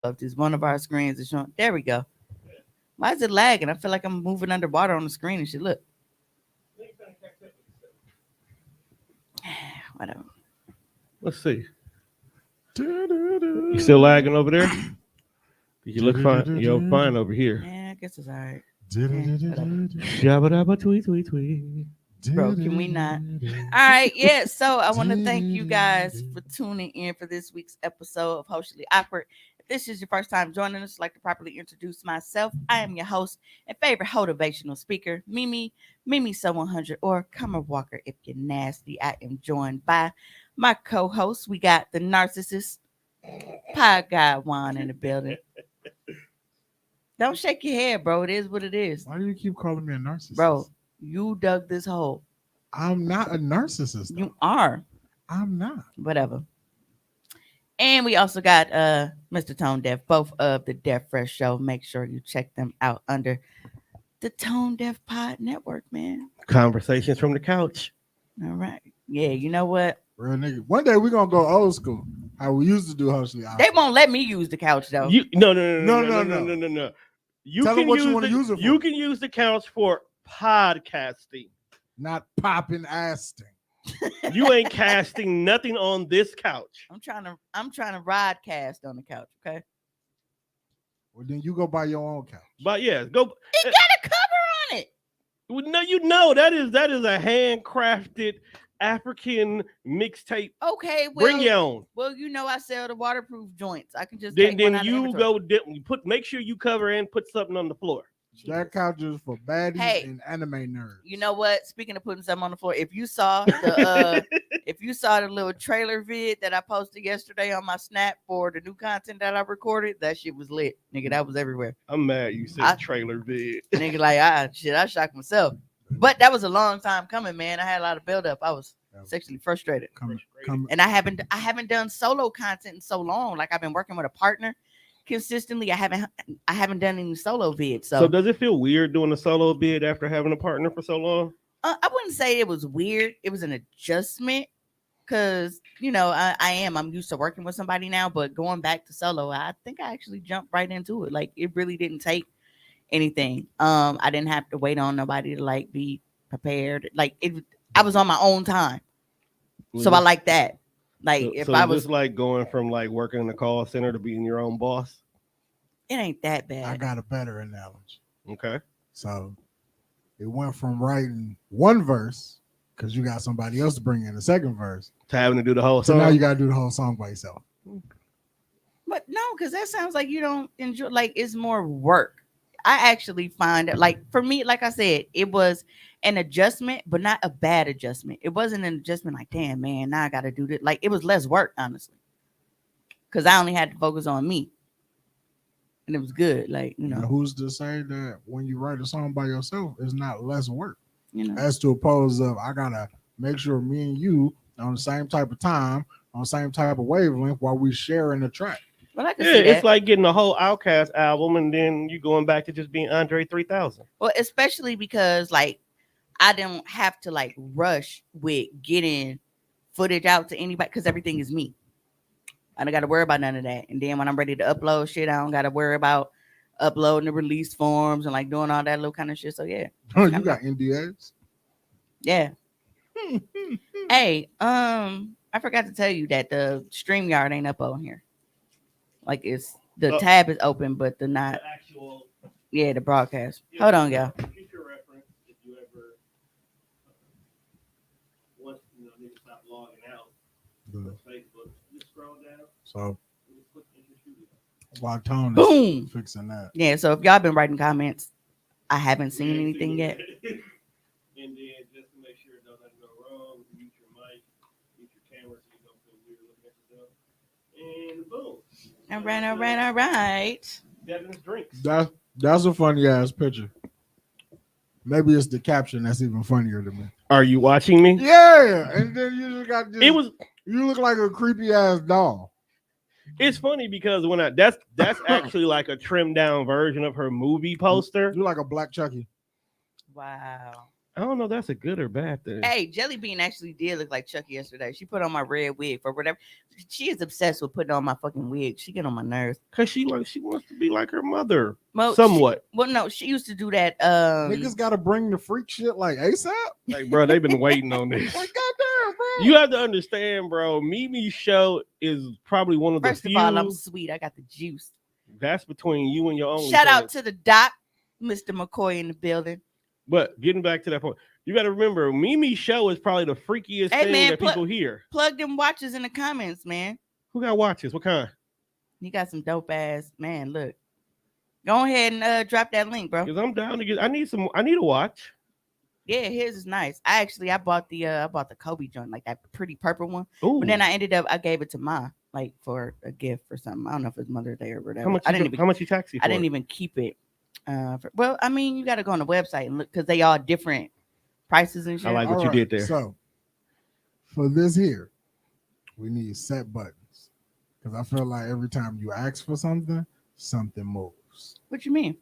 if this one of our screens is showing. There we go. Why is it lagging? I feel like I'm moving underwater on the screen and shit. Look. Whatever. Let's see. You still lagging over there? You look fine. You're fine over here. Yeah, I guess it's all right. Shabba dabba tweet tweet tweet. Bro, can we not? All right, yeah. So I want to thank you guys for tuning in for this week's episode of Hoeciallly Awkward. If this is your first time joining us, I'd like to properly introduce myself. I am your host and favorite motivational speaker, Mimi So 100, or Comer Walker if you're nasty. I am joined by my co-host. We got the narcissist pie guy Juan in the building. Don't shake your head, bro. It is what it is. Why do you keep calling me a narcissist? Bro, you dug this hole. I'm not a narcissist. Though. You are. I'm not. Whatever. And we also got Mr. Tone Deaf, both of the Deaf Fresh Show. Make sure you check them out under the Tone Deaf Pod Network, man. Conversations from the couch. All right. Yeah, you know what? Real nigga. One day we're gonna go old school. How we used to do Hoeciallly. They won't let me use the couch though. No. You Tell can them what use you want to use it for. You can use the couch for podcasting. Not popping assing. You ain't casting nothing on this couch. I'm trying to ride cast on the couch, okay? Well, then you go buy your own couch. But yeah, go. It got a cover on it. No, you know that is a handcrafted African mixtape. Okay, well, bring your own. Well, you know I sell the waterproof joints. I can just then take one out you of go make sure you cover and put something on the floor. That couch is for baddies and anime nerds. You know what? Speaking of putting something on the floor, if you saw the little trailer vid that I posted yesterday on my Snap for the new content that I recorded, that shit was lit, nigga. That was everywhere. I'm mad you said trailer vid, nigga. Like I shocked myself. But that was a long time coming, man. I had a lot of build up. I was sexually frustrated, and I haven't done solo content in so long. Like I've been working with a partner consistently. I haven't done any solo vids. So does it feel weird doing a solo vid after having a partner for so long? I wouldn't say it was weird. It was an adjustment because I'm used to working with somebody now. But going back to solo, I think I actually jumped right into it. Like it really didn't take anything. I didn't have to wait on nobody to like be prepared. Like I was on my own time. So I like that. Like if I was like going from like working in the call center to being your own boss. It ain't that bad. I got a better analogy. Okay. So it went from writing one verse because you got somebody else to bring in the second verse to having to do the whole song. So now you got to do the whole song by yourself. But no, because that sounds like you don't enjoy. Like it's more work. I actually find that, like for me, like I said, it was an adjustment, but not a bad adjustment. It wasn't an adjustment like, damn, man, now I got to do this. Like it was less work, honestly, because I only had to focus on me, and it was good. Like who's to say that when you write a song by yourself, it's not less work? As to oppose of I gotta make sure me and you on the same type of time, on the same type of wavelength while we sharing the track. Well, I can see that. It's like getting a whole Outkast album and then you going back to just being Andre 3000. Well, especially because like I don't have to like rush with getting footage out to anybody because everything is me. I don't got to worry about none of that. And then when I'm ready to upload shit, I don't got to worry about uploading the release forms and like doing all that little kind of shit. So yeah. Oh, you got NDAs? Yeah. Hey, I forgot to tell you that the StreamYard ain't up on here. Like it's the tab is open, but the not the actual. Yeah, the broadcast. Yeah, hold on, y'all. Future reference, if you ever once niggas stop logging out from Facebook, just scroll down. So while Tone is fixing that. Yeah, so if y'all been writing comments, I haven't seen anything yet. And then just to make sure it doesn't go wrong, mute your mic, mute your camera so you don't feel weird looking at yourself. And boom. All right. Devin's drinks. That's a funny ass picture. Maybe it's the caption that's even funnier to me. Are you watching me? Yeah, and then you just got it was. You look like a creepy ass doll. It's funny because when that's actually like a trimmed down version of her movie poster. You're like a black Chucky. Wow. I don't know. If that's a good or bad thing. Hey, Jelly Bean actually did look like Chucky yesterday. She put on my red wig for whatever. She is obsessed with putting on my fucking wig. She get on my nerves. Cause she wants to be like her mother, Well, somewhat. No, she used to do that. Niggas got to bring the freak shit like ASAP. Like, bro, they've been waiting on this. Like, goddamn, bro. You have to understand, bro. Mimi's show is probably one of the First few. of all, I'm sweet. I got the juice. That's between you and your own. Shout out to the doc, Mr. McCoy in the building. But getting back to that point, you got to remember, Mimi's show is probably the freakiest thing that people hear. Plug them watches in the comments, man. Who got watches? What kind? You got some dope ass, man. Look, go ahead and drop that link, bro. Because I'm down to get. I need a watch. Yeah, his is nice. I bought the Kobe joint, like that pretty purple one. Ooh. But then I gave it to Ma, like for a gift or something. I don't know if it's Mother's Day or whatever. How much you tax you for? I didn't even keep it. Well, I mean, you got to go on the website and look because they all different prices and shit. I like what you did there. So for this here, we need set buttons because I feel like every time you ask for something, something moves. What you mean?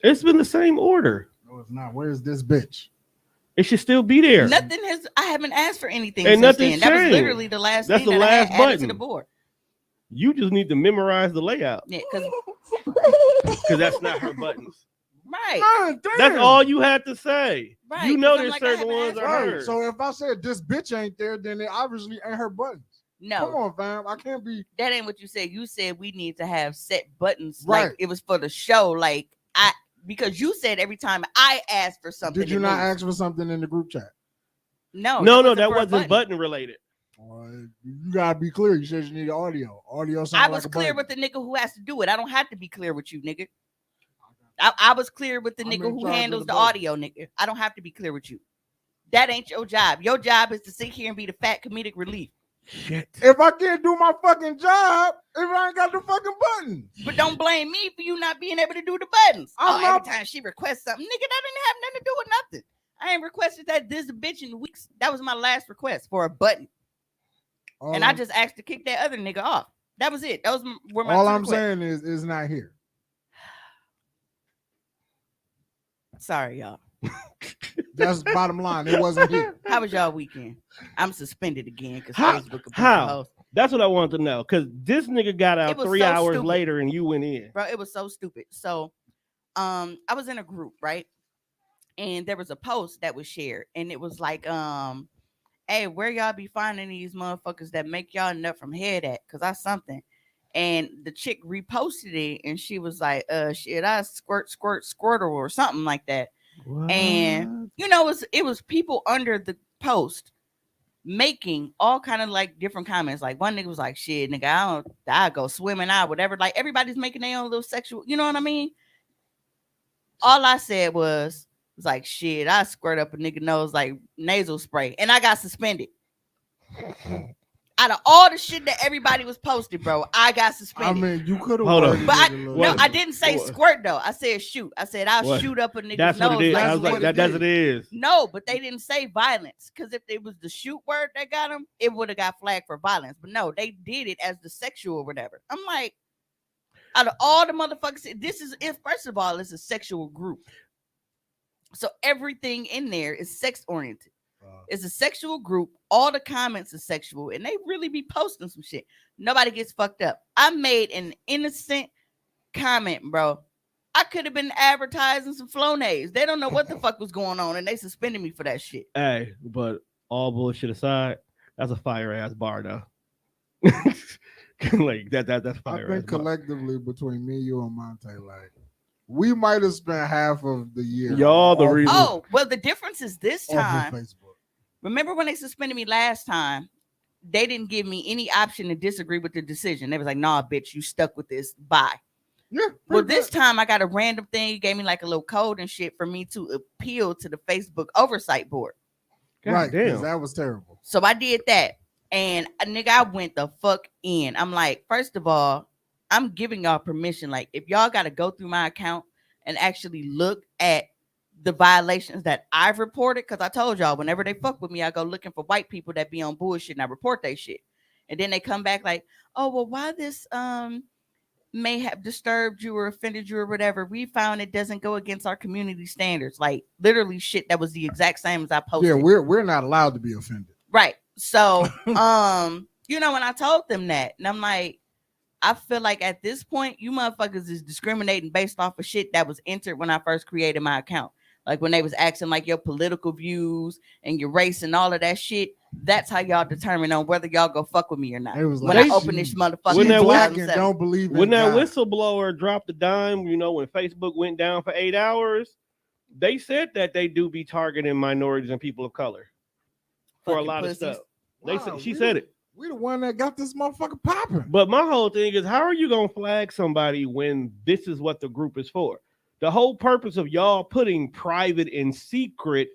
It's been the same order. No, it's not. Where's this bitch? It should still be there. Nothing has. I haven't asked for anything. And since nothing's then. That was changed. literally the last. That's thing the that last I had added to button. the board. You just need to memorize the layout Yeah, because that's not her buttons. right. God damn. That's all you had to say. Right, You know 'cause I'm there's like, I certain haven't ones asked are for Right. hers. So if I said this bitch ain't there, then it obviously ain't her buttons. No, Come on, fam. I can't be that ain't what you said. You said we need to have set buttons. Right. Like it was for the show. Like because you said every time I asked for something. Did you it not moves. ask for something in the group chat? No, No, that for a wasn't button related. You gotta be clear. You said you need audio. Audio sound I like was a clear button. with the nigga who has to do it. I don't have to be clear with you, nigga. I was clear with the I'm nigga in who charge of handles the the button. audio, nigga. I don't have to be clear with you. That ain't your job. Your job is to sit here and be the fat comedic relief. Shit. If I can't do my fucking job, if I ain't got the fucking buttons. But don't blame me for you not being able to do the buttons. Every time she requests something, nigga, that didn't have nothing to do with nothing. I ain't requested that this bitch in weeks. That was my last request for a button. And I just asked to kick that other nigga off. That was it. That was where my all I'm requests. saying is not here. Sorry, y'all. That's the bottom line. It wasn't here. How was y'all weekend? I'm suspended again because How? Facebook abused How? the host. That's what I wanted to know. Because this nigga got It out was 3 so hours stupid. later and you went in. Bro, it was so stupid. So I was in a group, right? And there was a post that was shared, and it was like, hey, where y'all be finding these motherfuckers that make y'all nut from head at? Cause I something. And the chick reposted it and she was like, shit, I squirtle or something like that. What? And you know, it was people under the post making all kind of like different comments. Like one nigga was like, shit, nigga, I go swimming out, whatever. Like everybody's making their own little sexual, you know what I mean? All I said was like, shit, I squirt up a nigga nose like nasal spray, and I got suspended. Out of all the shit that everybody was posting, bro, I got I suspended. mean, you could have. Hold on. But What? I didn't say What? squirt though. I said shoot. I said I'll What? shoot up a nigga's That's nose. what it is. like I was like, what that's it what it is. no, but they didn't say violence. Because if it was the shoot word that got him, it would have got flagged for violence. But no, they did it as the sexual or whatever. I'm like, out of all the motherfuckers, first of all, it's a sexual group. So everything in there is sex oriented. It's a sexual group. All the comments are sexual, and they really be posting some shit. Nobody gets fucked up. I made an innocent comment, bro. I could have been advertising some Flonase. They don't know what the fuck was going on, and they suspended me for that shit. Hey, but all bullshit aside, that's a fire ass bar though. Like that's I fire. think collectively between me, you, and Monte, like we might have spent half of the year. Y'all the off reason. Oh, well, the difference is this off of time. Facebook. Remember when they suspended me last time? They didn't give me any option to disagree with the decision. They was like, nah, bitch, you stuck with this. Bye. Yeah. Well, pretty this much. time I got a random thing. You gave me like a little code and shit for me to appeal to the Facebook oversight board. God right, 'cause damn. that was terrible. So I did that. And nigga, I went the fuck in. I'm like, first of all, I'm giving y'all permission. Like, if y'all got to go through my account and actually look at the violations that I've reported, because I told y'all, whenever they fuck with me, I go looking for white people that be on bullshit and I report they shit. And then they come back like, oh, well, why this may have disturbed you or offended you or whatever, we found it doesn't go against our community standards. Like literally shit that was the exact same as I Yeah, posted. we're not allowed to be offended. Right. So, when I told them that, and I'm like, I feel like at this point, you motherfuckers is discriminating based off of shit that was entered when I first created my account. Like when they was asking like your political views and your race and all of that shit. That's how y'all determine on whether y'all go fuck with me or not. It was When like I open this motherfucker When in that black and 2007. don't believe in When that God. whistleblower dropped the dime, when Facebook went down for 8 hours, they said that they do be targeting minorities and people of color for a Fucking lot pussies. of stuff. They said Wow, she said it. We the one that got this motherfucker popping. But my whole thing is, how are you gonna flag somebody when this is what the group is for? The whole purpose of y'all putting private and secret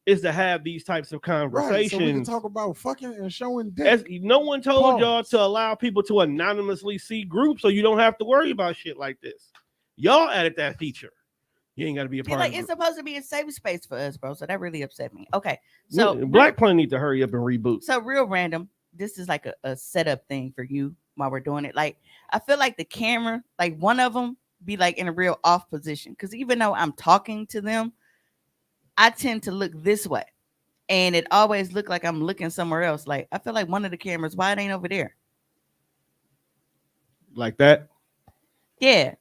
is to have these types of Right, conversations. so we can talk about fucking and showing dick. As no one told y'all Pause. to allow people to anonymously see groups, so you don't have to worry about shit like this. Y'all added that feature. You ain't got to be a Yeah, part like of it. it's supposed to be a safe space for us, bro. So that really upset me. Okay, so Black Planet need to hurry up and reboot. So real random. This is like a setup thing for you while we're doing it. Like I feel like the camera, like one of them, be like in a real off position because even though I'm talking to them, I tend to look this way, and it always look like I'm looking somewhere else. Like I feel like one of the cameras, why it ain't over there? Like that. Yeah,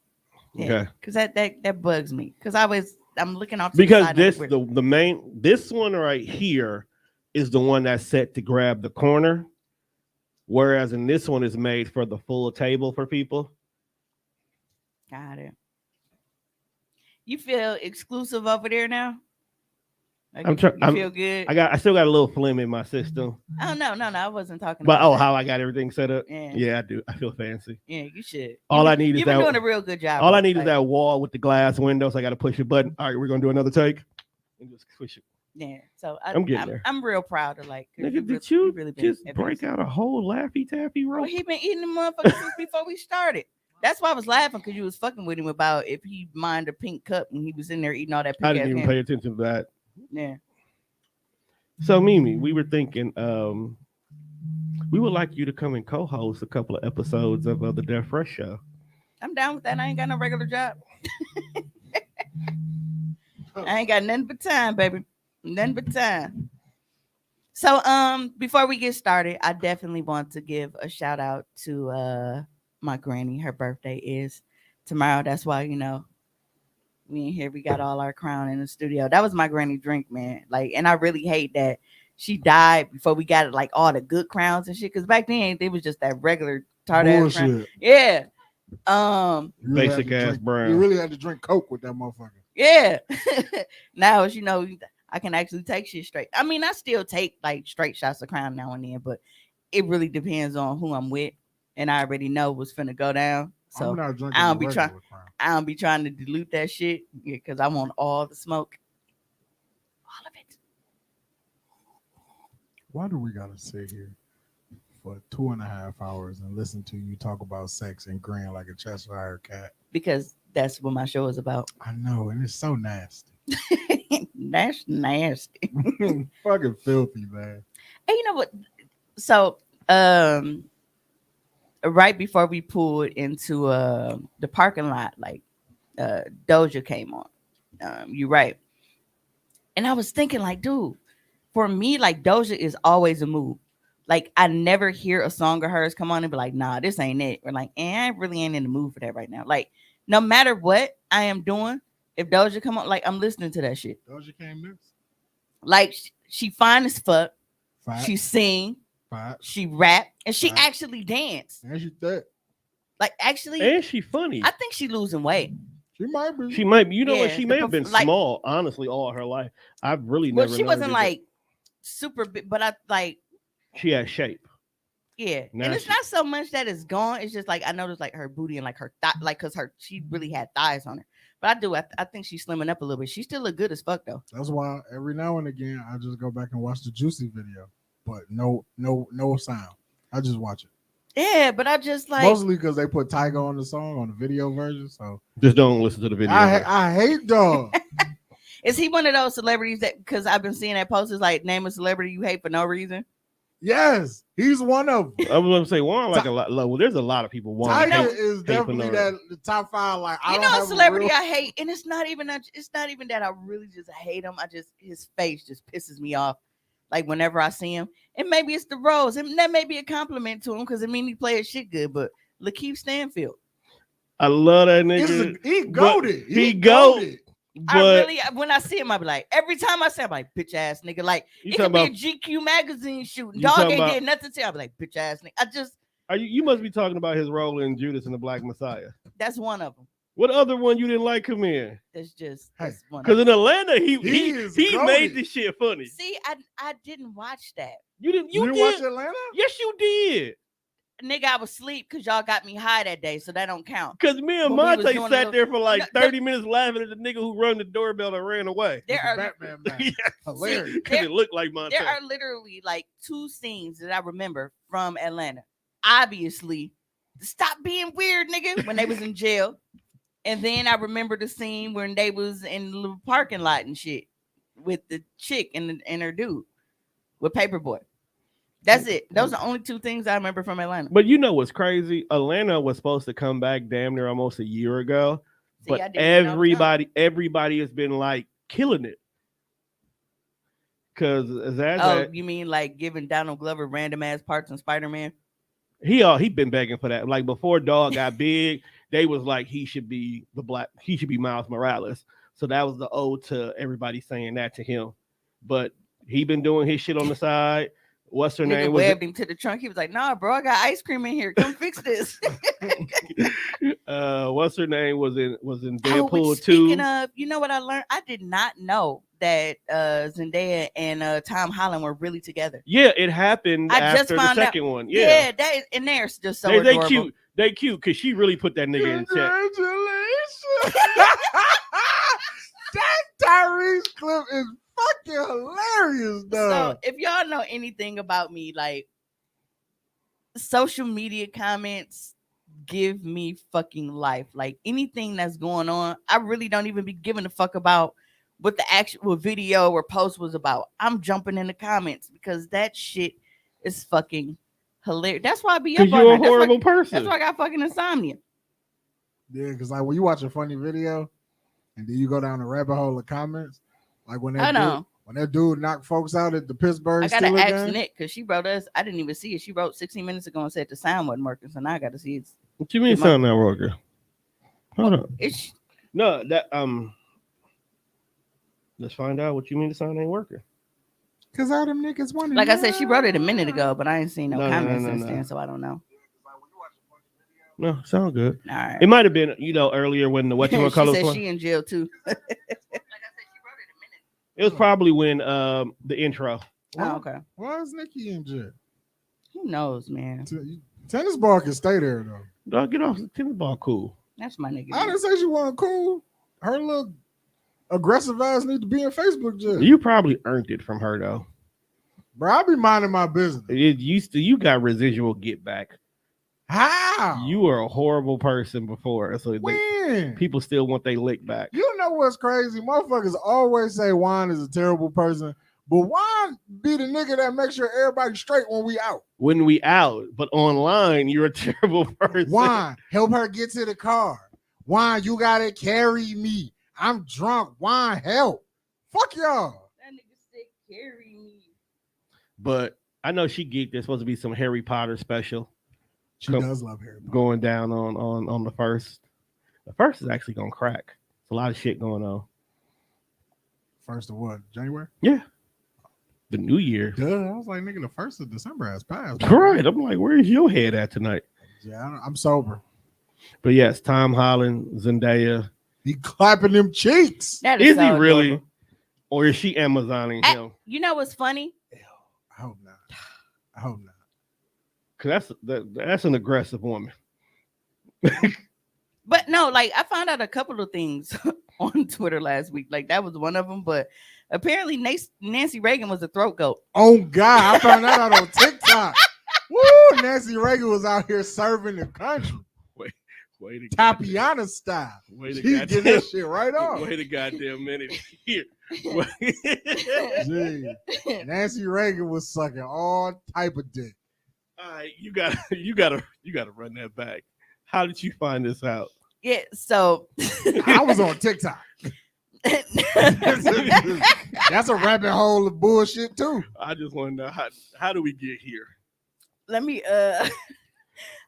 Okay. because that bugs me because I'm looking off to Because the side this and I the main this one right here is the one that's set to grab the corner, whereas in this one is made for the full table for people. got it. You feel exclusive over there now? Like I'm you, trying. you feel good? I still got a little phlegm in my system, Oh no, I wasn't talking but about that. how I got everything set up. Yeah. Yeah, I do. I feel fancy. Yeah, you should. All I need is you've been that. doing a real good job. All I bro. need is that wall with the glass windows. I got to push a button. All right, we're gonna do another take and just push it. Yeah, so I'm getting there. I'm real proud of like. 'cause Nigga, did you you really been just advancing. break out a whole Laffy Taffy Well, rope? he been eating the motherfucker since before we started. That's why I was laughing because you was fucking with him about if he mined a pink cup and he was in there eating all that pink I didn't even pay attention to that. Yeah. So Mimi, we were thinking we would like you to come and co-host a couple of episodes of the Death Fresh show. I'm down with that. I ain't got no regular job. I ain't got nothing but time, baby. Nothing but time. So before we get started, I definitely want to give a shout out to my granny. Her birthday is tomorrow. That's why, we in here, we got all our crown in the studio. That was my granny drink, man. Like, and I really hate that she died before we got like all the good crowns and shit. Cause back then it was just that regular tart ass crown. Bullshit. Yeah. You really Basic had to ass drink- brown. You really had to drink Coke with that motherfucker. Yeah. Now, I can actually take shit straight. I mean, I still take like straight shots of crown now and then, but it really depends on who I'm with. And I already know what's finna go down. So I'm not drinking I don't the be regular trying. Crown. I don't be trying to dilute that shit because I want all the smoke. All of it. Why do we gotta sit here for 2.5 hours and listen to you talk about sex and grin like a Cheshire cat? Because that's what my show is about. I know, and it's so nasty. That's nasty. Fucking filthy, man. And you know what? So, right before we pulled into the parking lot, like Doja came on. You're right. And I was thinking, like, dude, for me, like Doja is always a move. Like I never hear a song of hers come on and be like, nah, this ain't it. Or like, I really ain't in the mood for that right now. Like, no matter what I am doing, if Doja come on, like I'm listening to that shit. Doja came next. Like she fine as fuck. Five. She sing, Five. she rap, and she Right. actually dance. And she thick. Like actually, And she funny. I think she losing weight. She might be. She might be. You know what? Yeah, She the may have been like- small, honestly, all her life. I've really Well, never. she known her wasn't to like super big, but I like She had shape. yeah. Now And it's she- not so much that it's gone. It's just like I noticed like her booty and like her thigh, like because she really had thighs on her. But I think she's slimming up a little bit. She still look good as fuck though. That's why every now and again I just go back and watch the Juicy video, but no sound. I just watch it. Yeah, but I just like Mostly because they put Tyga on the song on the video version. So Just don't listen to the video. I hate dog. is he one of those celebrities that because I've been seeing that posters like name a celebrity you hate for no reason? Yes, he's one of them. I was going to say Juan like a lot. Well, there's a lot of people. Juan Tiger hate, is hate definitely Panera. the top 5. Like I You don't know, a have celebrity a real. I hate, and it's not even that I really just hate him. I just his face just pisses me off. Like whenever I see him, and maybe it's the rose, and that may be a compliment to him because it mean he play his shit good. But Lakeith Stanfield, I love that nigga. He but goaded. He He goat. goaded. I But really when I see him, I be like, every time I say, I'm like, bitch ass nigga. Like you it could talking be a about? GQ magazine shooting. You Dog talking ain't about? did nothing to. I be like, bitch ass nigga. I just You must be talking about his role in Judas and the Black Messiah. that's one of them. What other one you didn't like him in? That's one. Because in Atlanta, He he is he made goated. this shit funny. See, I didn't watch that. You didn't? You You didn't watch did? Atlanta? Yes, you did. Nigga, I was asleep because y'all got me high that day, so that don't count. Because me and But we was Monte doing sat a there for like No, 30 minutes laughing at the nigga who rung the doorbell and ran away. There The are Batman man. Yeah. Hilarious. Because it looked like Monte. there are literally like 2 scenes that I remember from Atlanta. Obviously, stop being weird, nigga, when they was in jail. And then I remember the scene when they was in the little parking lot and shit with the chick and her dude with Paperboy. That's it. Those are the only 2 things I remember from Atlanta. But you know what's crazy? Atlanta was supposed to come back damn near almost a year ago. See, I But didn't even know it was coming. everybody has been like killing it. Because Oh, you mean like giving Donald Glover random ass parts in Spider-Man? he been begging for that. Like before Dog got big, they was like he should be Miles Morales. So that was the ode to everybody saying that to him. But he been doing his shit on the side. What's her Nigga name? webbed him to the trunk. He was like, "Nah, bro, I got ice cream in here. Come fix this." What's her name was in Oh, Deadpool which, 2. speaking of, you know what I learned? I did not know that Zendaya and Tom Holland were really together. Yeah, it happened I just after the found out. second one. Yeah, Yeah. that is, and they're just so They adorable. cute. They cute because she really put that nigga in check. Congratulations. That Tyrese clip is fucking hilarious, So though. if y'all know anything about me, like social media comments give me fucking life. Like anything that's going on, I really don't even be giving a fuck about what the actual video or post was about. I'm jumping in the comments because that shit is fucking hilarious. That's why I be up Because all you're a night. That's why- horrible person. That's why I got fucking insomnia. Yeah, because like when you watch a funny video and then you go down the rabbit hole of comments, like when I that know. dude, when that dude knocked folks out at the Pittsburgh I gotta Steelers ask game. Nick because she wrote us. I didn't even see it. She wrote 16 minutes ago and said the sound wasn't working, so now I gotta see it. What you mean It might- sound not working? Hold on. It's No, that let's find out what you mean the sound ain't working. Because all them niggas wanted. like I said, she wrote it a minute ago, but I ain't seen no No, comments no, since no. then, so I don't know. No, sound good. All right. It might have been, earlier when the She whatchamacallit said was. she in jail too. It was probably when the intro. Oh, okay. Why is Nikki in jail? Who knows, man? Tennis ball can stay there though. Dog, get off the tennis ball, cool. That's my nigga. I didn't say she wasn't cool. Her little aggressive ass need to be in Facebook jail. You probably earned it from her though. Bro, I be minding my business. You got residual get back. How? You were a horrible person before, so when? people still want their lick back. You know what's crazy? Motherfuckers always say Juan is a terrible person, but Juan be the nigga that makes sure everybody's straight when we out. When we out, but online, you're a terrible person. Juan, help her get to the car. Juan, you gotta carry me. I'm drunk. Juan, help. Fuck y'all. That nigga said carry me. But I know she geeked. There's supposed to be some Harry Potter special She does love Harry Potter. going down on the first. The first is actually gonna crack. There's a lot of shit going on. First of what? January? Yeah. The new year. Duh. I was like, nigga, the 1st of December has passed. Right. I'm like, where's your head at tonight? Yeah, I'm sober. But yes, Tom Holland, Zendaya. He clapping them cheeks. That Is he so really? adorable. Or is she Amazoning him? You know what's funny? I hope not. I hope not. Because that's an aggressive woman. But no, like I found out a couple of things on Twitter last week. Like that was one of them. But apparently Nancy Reagan was a throat goat. Oh God, I found that out on TikTok. Woo, Nancy Reagan was out here serving the country. Wait a goddamn, Tatiana style. wait a She's getting goddamn, that shit right off. wait a goddamn minute here. Gee, Nancy Reagan was sucking all type of dick. All right, you gotta run that back. How did you find this out? Yeah, so I was on TikTok. That's a rabbit hole of bullshit too. I just want to know how do we get here? let me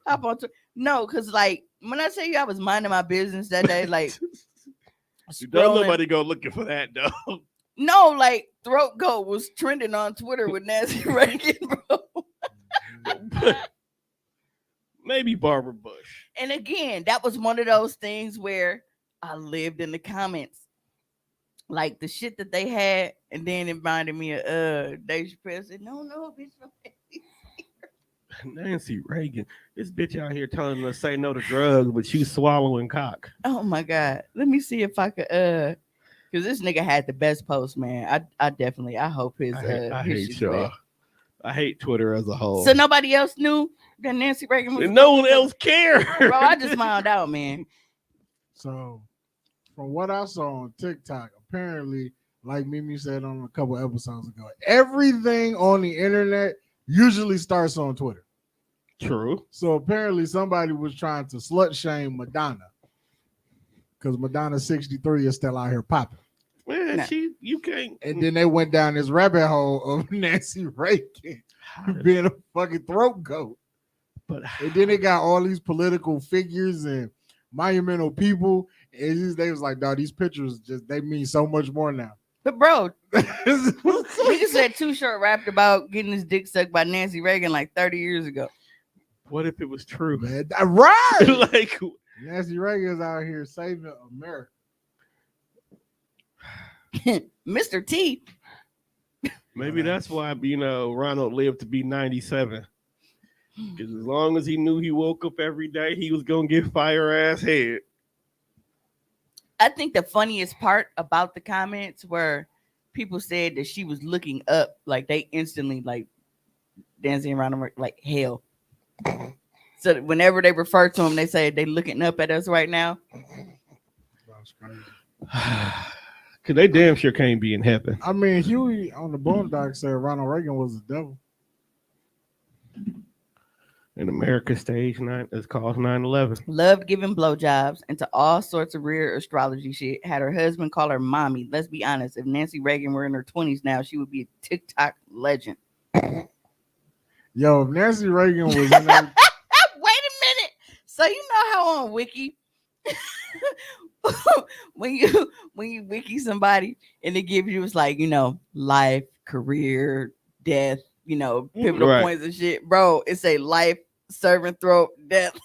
hop on to no, cause like when I tell you I was minding my business that day, like Don't scrolling. nobody go looking for that, though. No, like throat goat was trending on Twitter with Nancy Reagan, bro. Maybe Barbara Bush. And again, that was one of those things where I lived in the comments. Like the shit that they had, and then it reminded me of Dave Chappelle said, no, bitch. Nancy Reagan. This bitch out here telling us say no to drugs, but you swallowing cock. Oh my god. Let me see if I could because this nigga had the best post, man. I definitely I hope his I his hate shit's y'all. back. I hate Twitter as a whole. So nobody else knew that Nancy Reagan was And no one else cared. bro. I just found out, man. So, from what I saw on TikTok, apparently, like Mimi said on a couple episodes ago, everything on the internet usually starts on Twitter. True. So apparently, somebody was trying to slut shame Madonna because Madonna 63 is still out here popping. Man, Nah. you can't. And then they went down this rabbit hole of Nancy Reagan being a fucking throat goat. But And then they got all these political figures and monumental people. And they was like, dog, these pictures they mean so much more now. But bro, nigga said Too Short rapped about getting his dick sucked by Nancy Reagan like 30 years ago. what if it was true? Man, right. Like, Nancy Reagan's out here saving America. Mr. T. maybe that's why Ronald lived to be 97. Because as long as he knew he woke up every day, he was gonna get fire ass head. I think the funniest part about the comments were people said that she was looking up, like they instantly like dancing around them like hell. So that whenever they refer to him, they say they looking up at us right now. That's crazy. Cause they damn sure can't be in heaven. I mean, Huey on the Boondocks said Ronald Reagan was the devil. In America, stage 9 is called 9/11. Loved giving blowjobs into all sorts of weird astrology shit. Had her husband call her mommy. Let's be honest, if Nancy Reagan were in her 20s now, she would be a TikTok legend. Yo, if Nancy Reagan was in there, Wait a minute. So you know how on Wiki when you wiki somebody and it gives you it's like, life, career, death, pivotal Right. points and shit. Bro, it's a life, servant, throat, death.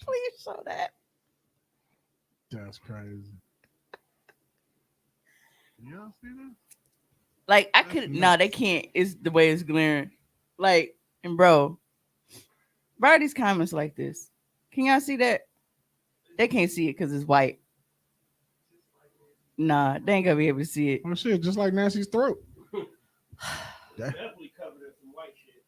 Please show that. that's crazy. Y'all see that? Like I That's could nuts. no, they can't. It's the way it's glaring. Like, and bro, why are these comments like this? Can y'all see that? They can't see it because it's white. Nah, they ain't gonna be able to see it. Oh shit, just like Nancy's throat. Definitely covered in some white shit.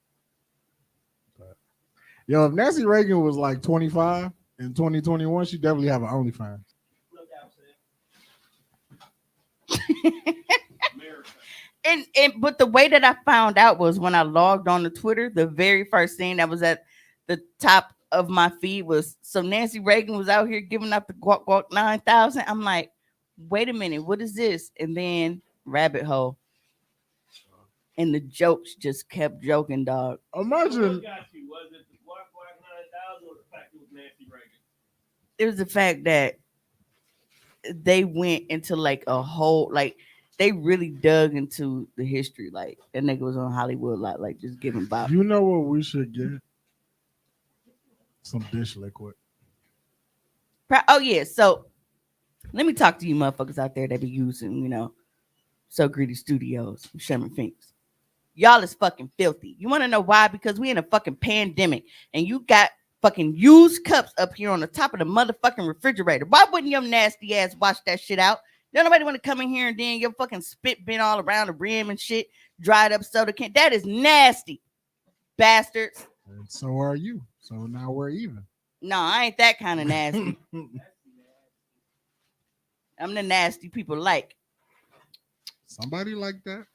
Yo, if Nancy Reagan was like 25 in 2021, she definitely have an OnlyFans. No doubt, Sam. America. And but the way that I found out was when I logged on to Twitter, the very first thing that was at the top of my feed was so Nancy Reagan was out here giving out the guac guac 9,000. I'm like, wait a minute, what is this? And then rabbit hole. And the jokes just kept joking, dog. Imagine, What got you? Was it the Guac Guac 9,000 or the fact it was Nancy Reagan? It was the fact that they went into like a whole like they really dug into the history. Like that nigga was on Hollywood a lot, like just giving bop. you know what we should get? Some dish liquid. Oh yeah, so let me talk to you motherfuckers out there that be using, So Greedy Studios, Sherman Finks. Y'all is fucking filthy. You want to know why? Because we in a fucking pandemic and you got fucking used cups up here on the top of the motherfucking refrigerator. Why wouldn't your nasty ass wash that shit out? Don't nobody want to come in here and then your fucking spit been all around the rim and shit, dried up soda can. That is nasty, bastards. And so are you. So now we're even. No, I ain't that kind of nasty. I'm the nasty people like. Somebody like that.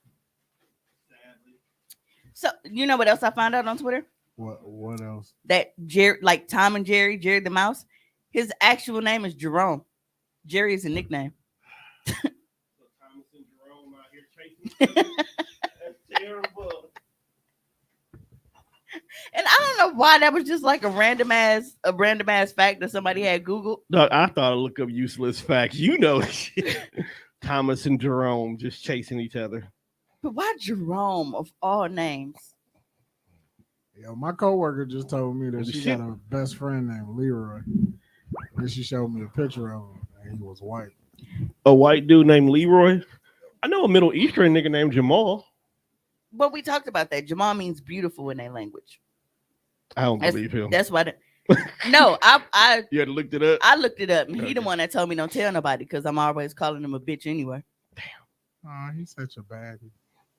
So you know what else I found out on Twitter? What else? That Jerry, like Tom and Jerry, Jerry the Mouse, his actual name is Jerome. Jerry is a nickname. So Thomas and Jerome out here chasing each other. That's terrible. And I don't know why that was just like a random ass fact that somebody had Googled. No, I thought I'd look up useless facts. You know shit. Thomas and Jerome just chasing each other. But why Jerome of all names? Yo, my coworker just told me that she Shit. got a best friend named Leroy. And she showed me a picture of him, and he was white. A white dude named Leroy. I know a Middle Eastern nigga named Jamal. But we talked about that. Jamal means beautiful in their language. I don't That's, believe him. that's why. No, I You had looked it up. I looked it up, and he the Okay. one that told me don't tell nobody because I'm always calling him a bitch anyway. Oh, he's such a baddie.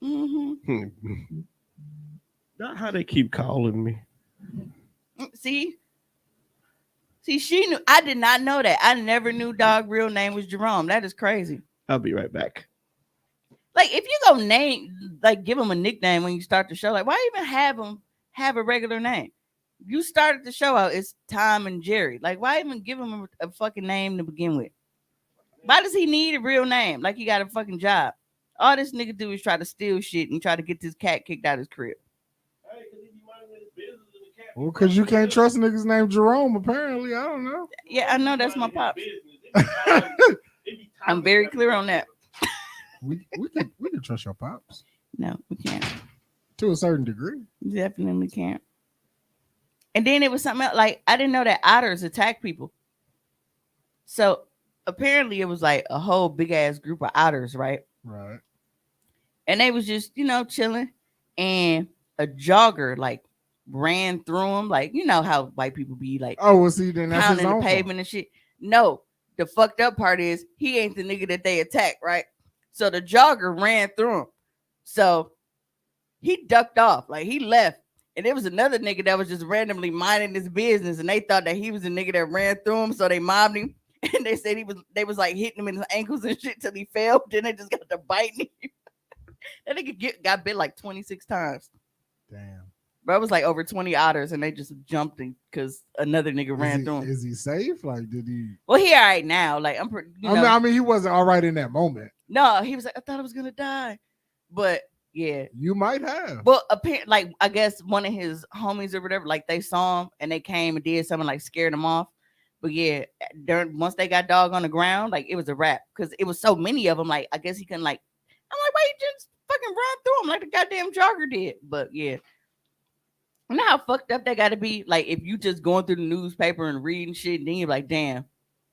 Mm-hmm. Not how they keep calling me. See, she knew. I did not know that. I never knew dog real name was Jerome. That is crazy. I'll be right back. Like if you go name, like give him a nickname when you start the show. Like why even have a regular name? You started the show out. It's Tom and Jerry. Like why even give him a fucking name to begin with? Why does he need a real name? Like he got a fucking job. All this nigga do is try to steal shit and try to get this cat kicked out of his crib. Well, because you can't trust niggas named Jerome, apparently. I don't know. Yeah, I know that's my pops. I'm very clear on that. We can trust your pops No, we can't. to a certain degree. Definitely can't. And then it was something else. Like I didn't know that otters attack people. So apparently it was like a whole big ass group of otters, right? Right. And they was just chilling, and a jogger like ran through them, like how white people be like Oh, well, see, then that's his pounding the own pavement and shit. No, the fucked up part is he ain't the nigga that they attacked, right? So the jogger ran through him, so he ducked off, like he left, and there was another nigga that was just randomly minding his business, and they thought that he was the nigga that ran through him, so they mobbed him, and they said they was like hitting him in his ankles and shit till he fell. Then they just got to biting him. That nigga got bit like 26 times. fault. Damn. Bro, it was like over 20 otters, and they just jumped him because another nigga ran through him. Is he safe? Like, did he? Well, he all right now. Like, I'm pretty, I mean, he wasn't all right in that moment. No, he was like, I thought I was gonna die. But yeah. You might have. Well, apparently, like, I guess one of his homies or whatever, like, they saw him and they came and did something like scared him off. But yeah, once they got dog on the ground, like, it was a wrap because it was so many of them. Like, I guess he couldn't, like, I'm like, why you just fucking run through him like the goddamn jogger did? But yeah. You know how fucked up that got to be? Like, if you just going through the newspaper and reading shit, and then you're like, damn,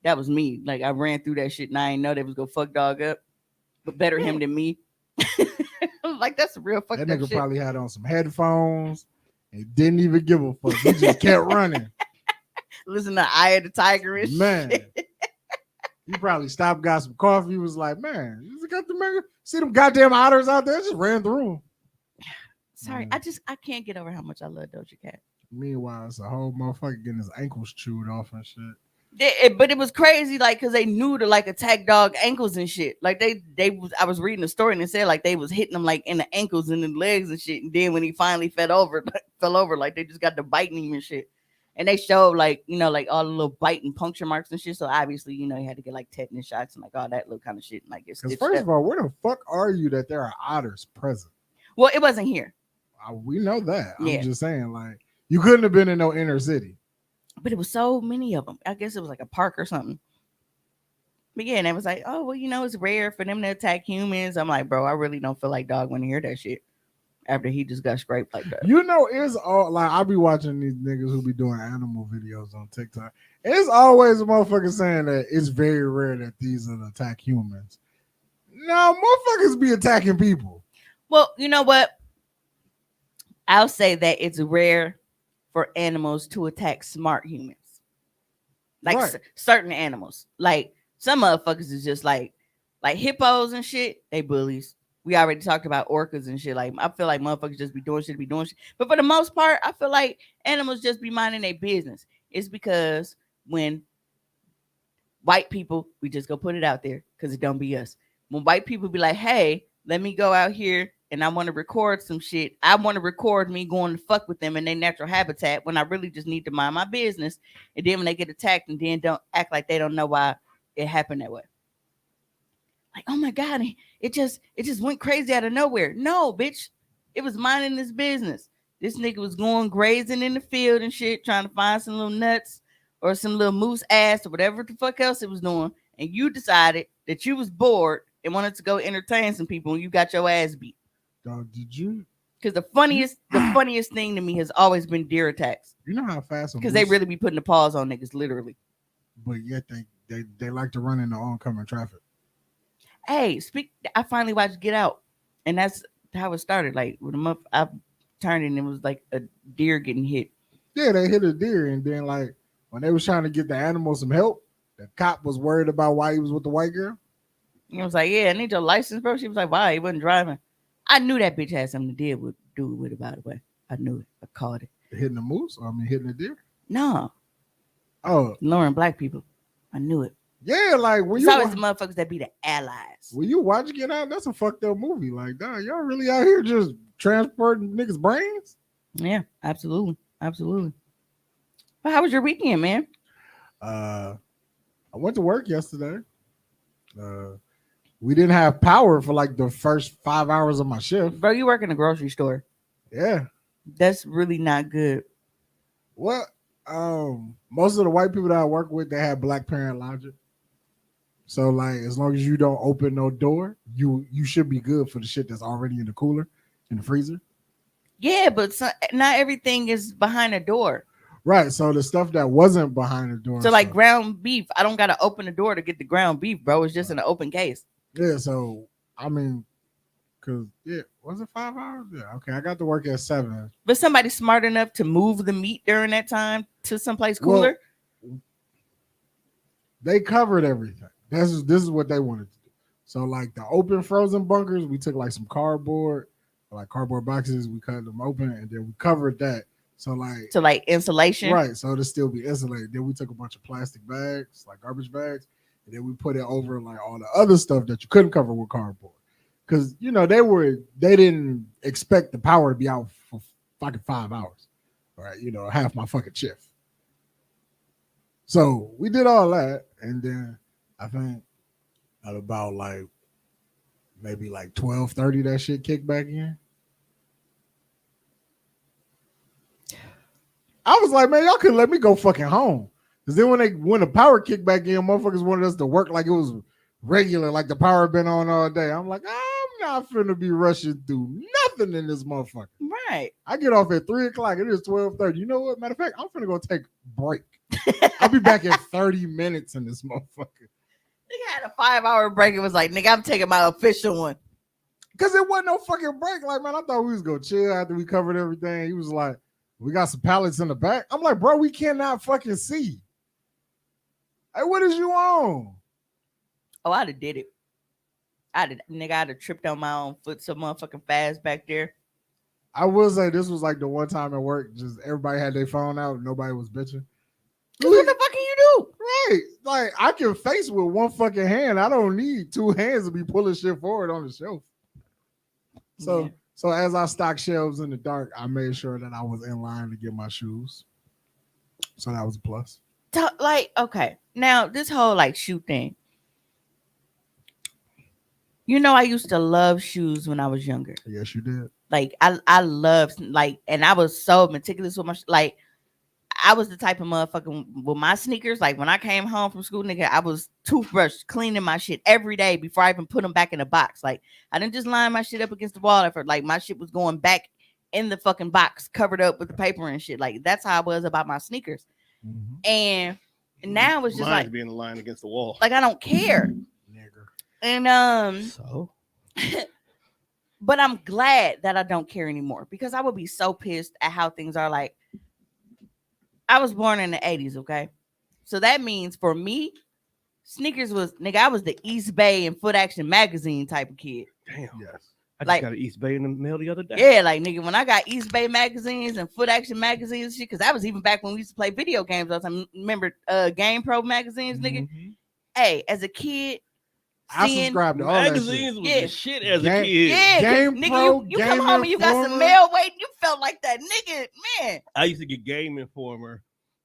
that was me. Like, I ran through that shit and I didn't know they was gonna fuck dog up. But better him than me. Like, that's a real fucked That up nigga shit. probably had on some headphones and didn't even give a fuck. He just kept running. Listen to Eye of the Tiger and Man. shit. He probably stopped, got some coffee. He was like, man, you got the man. See them goddamn otters out there? Just ran through them. Sorry, I can't get over how much I love Doja Cat. Meanwhile, it's a whole motherfucker getting his ankles chewed off and shit. But it was crazy, like, because they knew to like attack dog ankles and shit. Like I was reading a story and it said like they was hitting him like in the ankles and the legs and shit. And then when he finally fell over, like they just got to biting him and shit. And they showed like like all the little bite and puncture marks and shit. So obviously he had to get like tetanus shots and like all that little kind of shit. And, like, Because first of all, where the fuck are you that there are otters present? Well, it wasn't here. We know that. Yeah. I'm just saying, like, you couldn't have been in no inner city. But it was so many of them. I guess it was like a park or something. But yeah, and it was like, oh, well, it's rare for them to attack humans. I'm like, bro, I really don't feel like dog when to hear that shit after he just got scraped like that. It's all like I be watching these niggas who be doing animal videos on TikTok. It's always a motherfucker saying that it's very rare that these are attack humans. No, motherfuckers be attacking people. Well, you know what? I'll say that it's rare for animals to attack smart humans. Like Right. certain animals. Like some motherfuckers is just like hippos and shit, they bullies. We already talked about orcas and shit. Like I feel like motherfuckers just be doing shit. But for the most part, I feel like animals just be minding their business. It's because when white people, we just go put it out there because it don't be us. When white people be like, hey, let me go out here and I want to record some shit. I want to record me going to fuck with them in their natural habitat when I really just need to mind my business. And then when they get attacked and then don't act like they don't know why it happened that way. Like, oh my God, it just went crazy out of nowhere. No, bitch. It was minding his business. This nigga was going grazing in the field and shit, trying to find some little nuts or some little moose ass or whatever the fuck else it was doing. And you decided that you was bored and wanted to go entertain some people and you got your ass beat. Dog, did you? Because the funniest thing to me has always been deer attacks. You know how fast? Because they really be putting the paws on niggas, literally. But yet they like to run into oncoming traffic. Hey, I finally watched Get Out, and that's how it started. Like with them up, I turned and it was like a deer getting hit. Yeah, they hit a deer, and then like when they was trying to get the animal some help, the cop was worried about why he was with the white girl. And I was like, "Yeah, I need your license, bro." She was like, "Why? He wasn't driving." I knew that bitch had something to do with it. By the way, I knew it. I called it. Hitting the moose? Hitting the deer? No. Oh, luring black people. I knew it. Yeah, like when it's always the motherfuckers that be the allies. When you watch Get Out, that's a fucked up movie. Like, dog, y'all really out here just transporting niggas' brains? Yeah, absolutely. Absolutely. Well, how was your weekend, man? I went to work yesterday. We didn't have power for like the first 5 hours of my shift. Bro, you work in a grocery store. Yeah. That's really not good. Well, most of the white people that I work with, they have black parent logic. So like, as long as you don't open no door, you should be good for the shit that's already in the cooler, in the freezer. Yeah, but not everything is behind a door. Right. So the stuff that wasn't behind the door. So like ground beef, I don't gotta open the door to get the ground beef, bro. It's just in an open case. Yeah. So I mean, cause was it 5 hours? Yeah. Okay. I got to work at 7. But somebody smart enough to move the meat during that time to someplace cooler. Well, they covered everything. This is what they wanted to do. So like the open frozen bunkers, we took like some cardboard boxes, we cut them open, and then we covered that. So like insulation, right? So it'll still be insulated. Then we took a bunch of plastic bags, like garbage bags, and then we put it over like all the other stuff that you couldn't cover with cardboard, because they didn't expect the power to be out for fucking 5 hours, right? Half my fucking shift. So we did all that, and then I think at about like maybe like 12:30, that shit kicked back in. I was like, man, y'all couldn't let me go fucking home. Because then when the power kicked back in, motherfuckers wanted us to work like it was regular, like the power been on all day. I'm like, I'm not finna be rushing through nothing in this motherfucker. Right. I get off at 3 o'clock. It is 12:30. You know what? Matter of fact, I'm finna go take a break. I'll be back in 30 minutes in this motherfucker. Nigga had a 5-hour break. It was like, nigga, I'm taking my official one. Because it wasn't no fucking break. Like, man, I thought we was going to chill after we covered everything. He was like, we got some pallets in the back. I'm like, bro, we cannot fucking see. Hey, what is you on? Oh, I'd have did it. I'd have tripped on my own foot so motherfucking fast back there. I will say this was like the one time at work, just everybody had their phone out. Nobody was bitching. What the fuck can you do? Right. Like, I can face with one fucking hand. I don't need 2 hands to be pulling shit forward on the shelf. So as I stocked shelves in the dark, I made sure that I was in line to get my shoes. So that was a plus. Like, okay. Now, this whole like shoe thing. I used to love shoes when I was younger. Yes, you did. Like, I loved, like, and I was so meticulous with my, like, I was the type of motherfucker with my sneakers. Like, when I came home from school, nigga, I was toothbrush cleaning my shit every day before I even put them back in the box. Like, I didn't just line my shit up against the wall. Like, my shit was going back in the fucking box, covered up with the paper and shit. Like, that's how I was about my sneakers. Mm-hmm. And now it's just like being aligned against the wall. Like, I don't care. Nigger. And so. But I'm glad that I don't care anymore, because I would be so pissed at how things are. Like, I was born in the 80s, okay? So that means for me, sneakers was, nigga, I was the East Bay and Foot Action magazine type of kid. Damn. Yes. I just Like, got an East Bay in the mail the other day. yeah, like nigga, when I got East Bay magazines and Foot Action magazines and shit, because that was even back when we used to play video games all the time. Remember Game Pro magazines, nigga? Mhm. Hey, as a kid, I seeing subscribe to all that shit. Magazines was Yeah. the shit as a Game- kid. yeah, 'cause, Game nigga, Pro, you come Game home and you got some Informer. mail waiting, you felt like that nigga, man. I used to get Game Informer,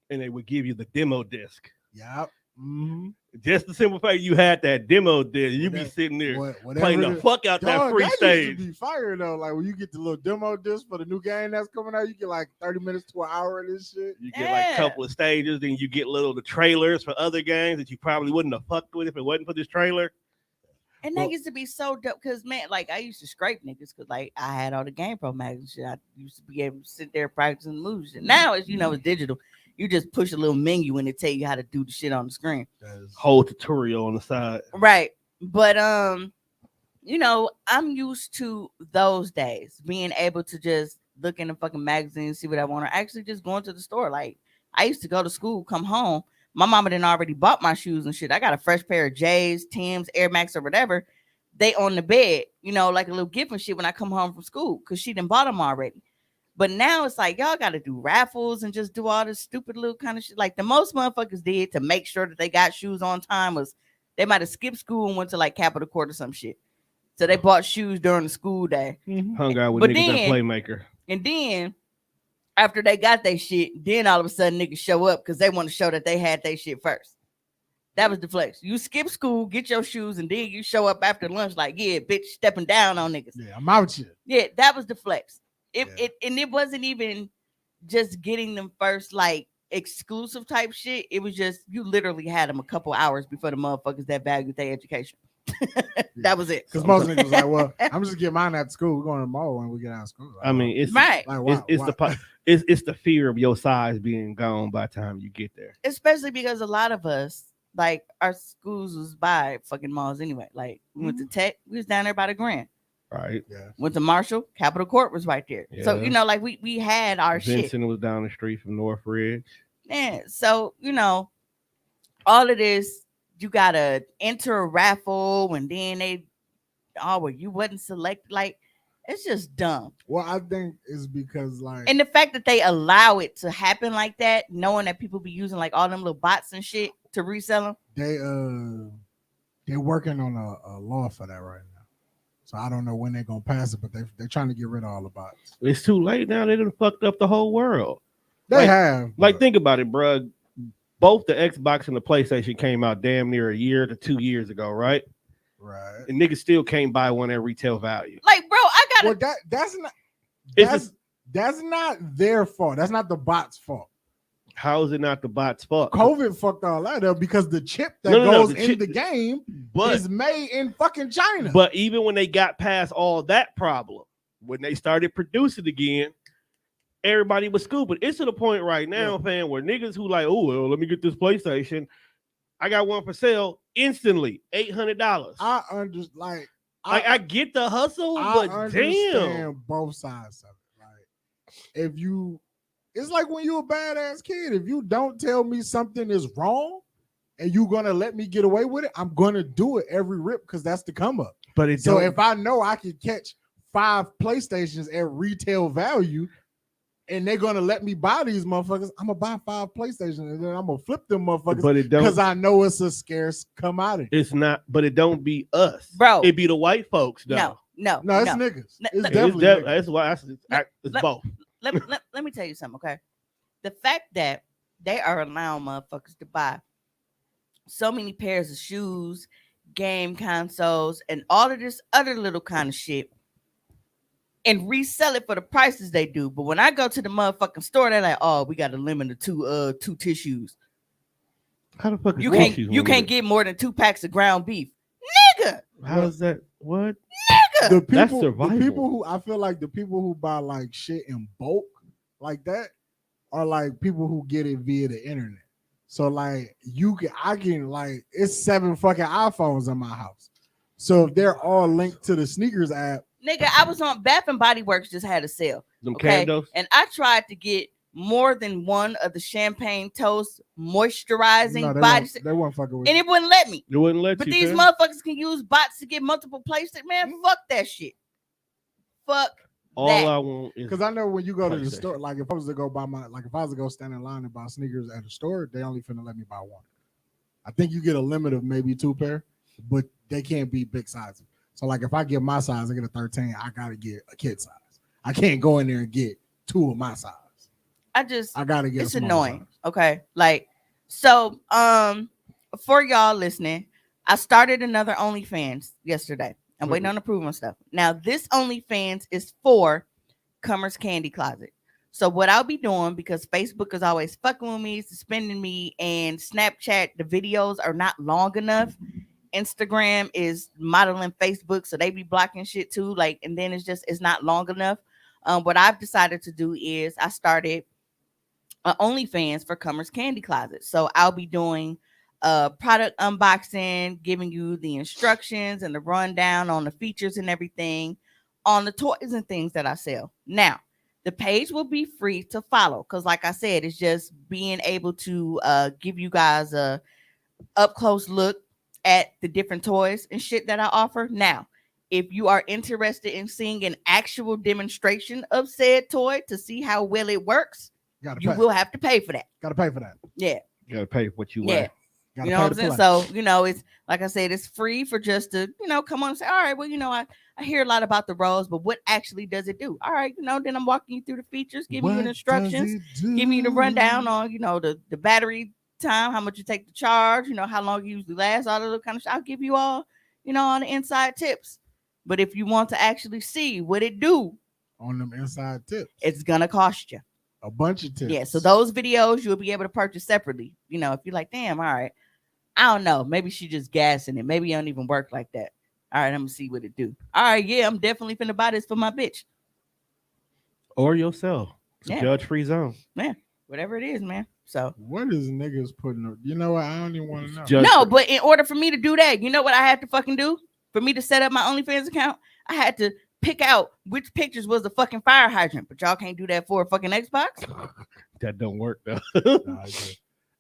and they would give you the demo disc. Yep. Mm-hmm. Just the simple fact you had that demo disc, you be Whatever- sitting there Whatever playing it the is. fuck out that Dog, free that stage. used to be fire though. Like when you get the little demo disc for the new game that's coming out, you get like 30 minutes to an hour of this shit. You get like a Yeah. couple of stages, then you get little the trailers for other games that you probably wouldn't have fucked with if it wasn't for this trailer. And Well- that used to be so dope because man, like I used to scrape niggas because like I had all the Game Pro magazines. Shit. I used to be able to sit there practicing the moves. And now it's it's digital. You just push a little menu and it tell you how to do the shit on the screen. Whole tutorial on the side. Right. But I'm used to those days being able to just look in the fucking magazine, see what I want, or actually just going to the store. Like I used to go to school, come home. My mama didn't already bought my shoes and shit. I got a fresh pair of J's, Tim's, Air Max, or whatever. They on the bed, like a little gift and shit when I come home from school because she done bought them already. But now it's like y'all got to do raffles and just do all this stupid little kind of shit. Like the most motherfuckers did to make sure that they got shoes on time was they might have skipped school and went to like Capitol Court or some shit. So they bought shoes during the school day. Hung out with But niggas at then- Playmaker. And then after they got their shit, then all of a sudden niggas show up because they want to show that they had their shit first. That was the flex. You skip school, get your shoes, and then you show up after lunch like, yeah, bitch, stepping down on niggas. Yeah, I'm out here. Yeah, that was the flex. Yeah. It wasn't even just getting them first like exclusive type shit. It was just you literally had them a couple hours before the motherfuckers that valued their education. That was it. Because most niggas like, well, I'm just getting mine at school. We're going to the mall when we get out of school. Like, I mean, it's Right. like, why, it's why? the it's the fear of your size being gone by the time you get there. Especially because a lot of us, like our schools was by fucking malls anyway. Like we went to Tech, we was down there by the Grand. Right. Yeah. Went to Marshall, Capitol Court was right there. So Yeah. like we had our shit. Vincent was down the street from North Ridge. Yeah. So all of this, you gotta enter a raffle, and then you wasn't selected. Like it's just dumb. Well, I think it's because like And the fact that they allow it to happen like that, knowing that people be using like all them little bots and shit to resell them. they're working on a law for that right now. So I don't know when they're gonna pass it, but they're trying to get rid of all the bots. It's too late now. They done fucked up the whole world. They Like- have Like, think about it, bro. Both the Xbox and the PlayStation came out damn near a year to 2 years ago, right? right. And niggas still can't buy one at retail value. Like, bro, I gotta. Well, that's not It's that's not their fault. That's not the bot's fault. How is it not the bot's fault? COVID fucked all that up because the chip that No, goes the in chip- the game But is made in fucking China. But even when they got past all that problem, when they started producing again, everybody was scooping. It's to the point right now, fam, where niggas who like, oh, well, let me get this PlayStation. I got one for sale instantly, $800. I understand, like I get the hustle, I but understand damn. both sides of it. Like, if you, it's like when you're a badass kid. If you don't tell me something is wrong, and you're gonna let me get away with it, I'm gonna do it every rip because that's the come up. But it So don't. if I know I can catch 5 PlayStations at retail value, and they're gonna let me buy these motherfuckers, I'm gonna buy 5 PlayStations and then I'm gonna flip them motherfuckers but it don't. because I know it's a scarce commodity. It's not. But it don't be us, Bro. It be the white folks, though. No, No, it's niggas. No, It's no, It's definitely def- niggas. that's why it's let- both. let me tell you something, okay? The fact that they are allowing motherfuckers to buy so many pairs of shoes, game consoles, and all of this other little kind of shit and resell it for the prices they do. But when I go to the motherfucking store, they're like, oh, we got a limit of two tissues. How the fuck is You tissues can't limited? get more than 2 packs of ground beef. Nigga, How is that? What? The That's people, survival. the people who I feel like the people who buy like shit in bulk like that are like people who get it via the internet. So like I can like it's 7 fucking iPhones in my house. So if they're all linked to the sneakers app, nigga, I was on Bath and Body Works just had a sale. Them Okay. candles? And I tried to get more than one of the champagne toast moisturizing no, body, they won't fucking with and you. it wouldn't let me. It wouldn't let But you. these fam. motherfuckers can use bots to get multiple places. Man, fuck that shit. Fuck All that. I want is Because I know when you go to the PlayStation. store, like if I was to go buy if I was to go stand in line and buy sneakers at a store, they only finna let me buy one. I think you get a limit of maybe 2 pair, but they can't be big sizes. So like if I get my size, I get a 13, I gotta get a kid size. I can't go in there and get 2 of my size. I gotta get it's a small annoying. size. Okay. Like, so for y'all listening, I started another OnlyFans yesterday. I'm waiting on approval and stuff. Now, this OnlyFans is for Cummer's Candy Closet. So what I'll be doing, because Facebook is always fucking with me, suspending me, and Snapchat, the videos are not long enough. Instagram is modeling Facebook, so they be blocking shit too. Like, and then it's not long enough. What I've decided to do is I started OnlyFans for Cummer's Candy Closet. So I'll be doing product unboxing, giving you the instructions and the rundown on the features and everything on the toys and things that I sell. Now, the page will be free to follow because, like I said, it's just being able to give you guys a up close look at the different toys and shit that I offer. Now, if you are interested in seeing an actual demonstration of said toy to see how well it works, you will have to pay for that. Gotta pay for that. Yeah. you gotta pay for what you Yeah. wear. Gotta You know what I'm saying? So, it's like I said, it's free for just to, come on and say, all right, well, I hear a lot about the rose, but what actually does it do? All right, then I'm walking you through the features, giving you the instructions, giving you the rundown on, the battery time, how much you take to charge, how long you usually last, all of that kind of stuff. I'll give you all, on the inside tips. But if you want to actually see what it do on them inside tips, it's gonna cost you a bunch of tips. Yeah, so those videos you'll be able to purchase separately. If you're like, damn, all right, I don't know, maybe she just gassing it. Maybe it don't even work like that. All right, I'm gonna see what it do. All right, yeah, I'm definitely finna buy this for my bitch or yourself. It's Yeah. a judge-free zone. man. Whatever it is, man. So what is niggas putting up? You know what? I don't even want to know. no, but in order for me to do that, you know what I had to fucking do? For me to set up my OnlyFans account, I had to pick out which pictures was the fucking fire hydrant. But y'all can't do that for a fucking Xbox. That don't work though.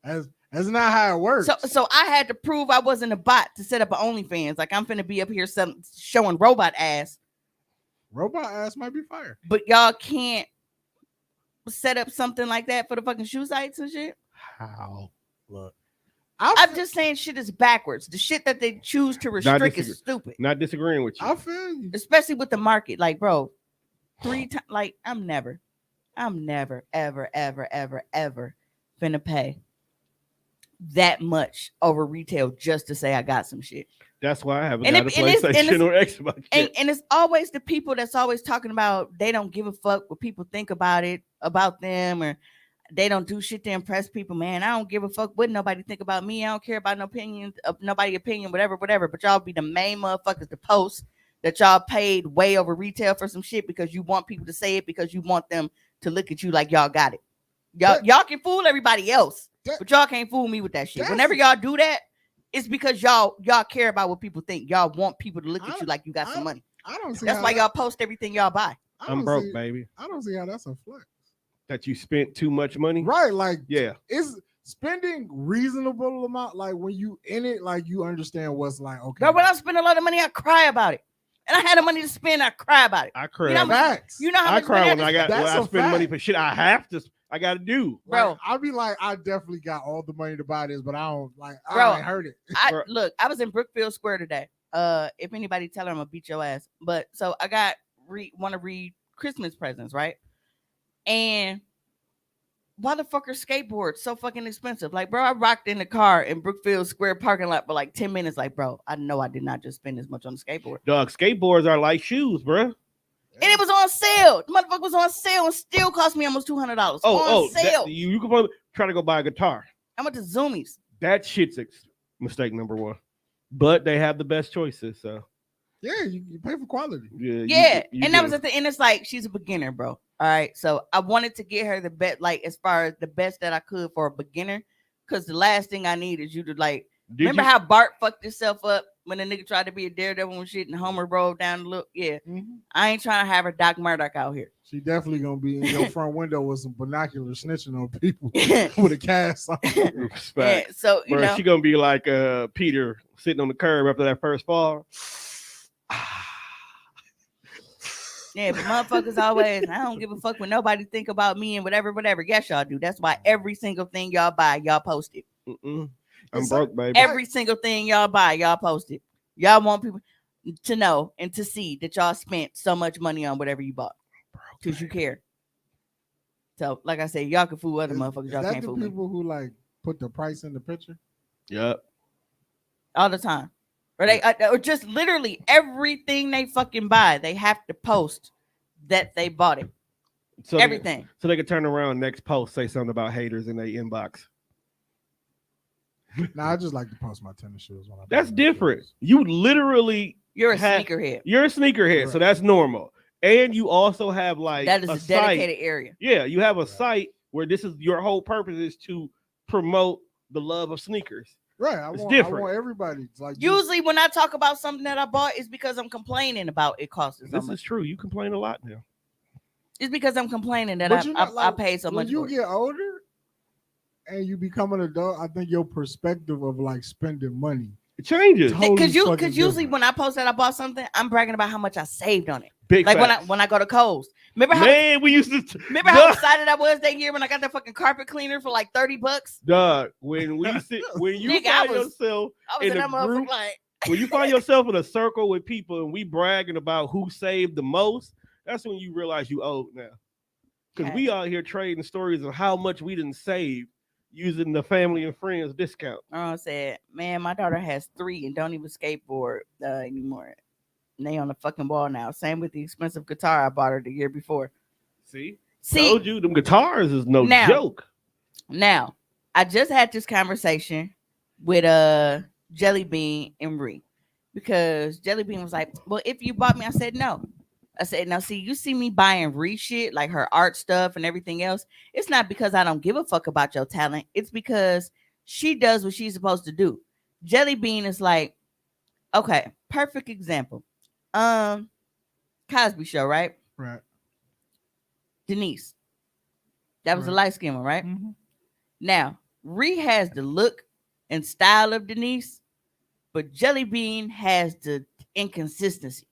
That's not how it works. So I had to prove I wasn't a bot to set up an OnlyFans. Like I'm finna be up here showing robot ass. Robot ass might be fire. But y'all can't set up something like that for the fucking shoe sites and shit. How? Look, I'm just saying shit is backwards. The shit that they choose to restrict is stupid. Not disagreeing with you. I feel you. Especially with the market. Like, bro, 3 times. Like, I'm never, ever, ever, ever, ever finna pay that much over retail just to say I got some shit. That's why I haven't got a PlayStation or Xbox yet. And it's always the people that's always talking about they don't give a fuck what people think about them, or they don't do shit to impress people. Man, I don't give a fuck what nobody think about me. I don't care about no opinion of nobody's opinion, whatever. But y'all be the main motherfuckers to post that y'all paid way over retail for some shit because you want people to say it, because you want them to look at you like y'all got it. Y'all can fool everybody else, but y'all can't fool me with that shit. Whenever y'all do that, it's because y'all care about what people think. Y'all want people to look at you like you got some money. I don't see. That's why y'all post everything y'all buy. I'm broke, baby. I don't see how that's a flex. That you spent too much money, right? Like, yeah, is spending reasonable amount. Like when you in it, like you understand what's like. Okay, but when I spend a lot of money, I cry about it. And I had the money to spend, I cry about it. I cry. You know how much I cry when I I spend money for shit I got to do. Bro, like, I'll be like, I definitely got all the money to buy this, but I don't like. Bro, I heard it. Look, I was in Brookfield Square today. If anybody tell her I'm gonna beat your ass, but so I got want to read Christmas presents, right? And why the fuck are skateboards so fucking expensive? Like, bro, I rocked in the car in Brookfield Square parking lot for like 10 minutes. Like, bro, I know I did not just spend as much on the skateboard. Dog, skateboards are like shoes, bro. And it was on sale. The motherfucker was on sale and still cost me almost $200. On sale. You can probably try to go buy a guitar. I went to Zoomies. That shit's mistake number one. But they have the best choices, so. Yeah, you pay for quality. Yeah, and that was the thing. And it's like, she's a beginner, bro. All right, so I wanted to get her the best, like as far as the best that I could for a beginner, because the last thing I need is you to like. Remember how Bart fucked himself up when a nigga tried to be a daredevil and shit, and Homer rolled down the look? Yeah, I ain't trying to have her Doc Murdoch out here. She definitely gonna be in your front window with some binoculars snitching on people with a cast on. Yeah, so you know, she gonna be like Peter sitting on the curb after that first fall. Yeah, but motherfuckers always, I don't give a fuck when nobody think about me and whatever, whatever. Yes, y'all do. That's why every single thing y'all buy, y'all post it. Mm-mm. I'm It's so, broke, baby. like, Every single thing y'all buy, y'all post it. Y'all want people to know and to see that y'all spent so much money on whatever you bought Broke, because you baby. care. So, like I said, y'all can fool other motherfuckers. is Y'all that can't the fool me people who like put the price in the picture? Yep. all the time. Or they, or just literally everything they fucking buy, they have to post that they bought it. So they Everything. so they could turn around next post, say something about haters in their inbox. Nah, I just like to post my tennis shoes when I buy That's my different. shoes. You literally You're a have sneakerhead. you're a sneakerhead, so Right. that's normal. And you also have like That is a a site. dedicated area. Yeah, you have a Right. site where this is your whole purpose is to promote the love of sneakers. Right. It's I different. want everybody to like just Usually, when I talk about something that I bought, it's because I'm complaining about it costing so This is much. true. You complain a lot now. It's because I'm complaining that but you know I like paid so when much you for it. get older and you become an adult, I think your perspective of like spending money It changes. totally fucking Because usually different. when I post that I bought something, I'm bragging about how much I saved on it. Big Like facts. when I go to Kohl's. Man, we used to Remember how excited I was that year when I got that fucking carpet cleaner for like $30? Dog, when you Nigga, I find was yourself I was in in a that motherfucker group, like when you find yourself in a circle with people and we bragging about who saved the most, that's when you realize you old now. Because we okay. out here trading stories of how much we didn't save using the family and friends discount. I said, man, my daughter has 3 and don't even skateboard anymore. And they on the fucking wall now. Same with the expensive guitar I bought her the year before. See? See, Told you them guitars is no now, joke. now, I just had this conversation with Jelly Bean and Ree because Jelly Bean was like, "Well, if you bought me," I said, "No." I said, "Now, see, you see me buying Ree shit like her art stuff and everything else. It's not because I don't give a fuck about your talent. It's because she does what she's supposed to do." Jelly Bean is like, okay, perfect example. Um, Cosby Show, right? Right. Denise, that was a Right. light skin one, right? Mm-hmm. Now, Ree has the look and style of Denise, but Jelly Bean has the inconsistency.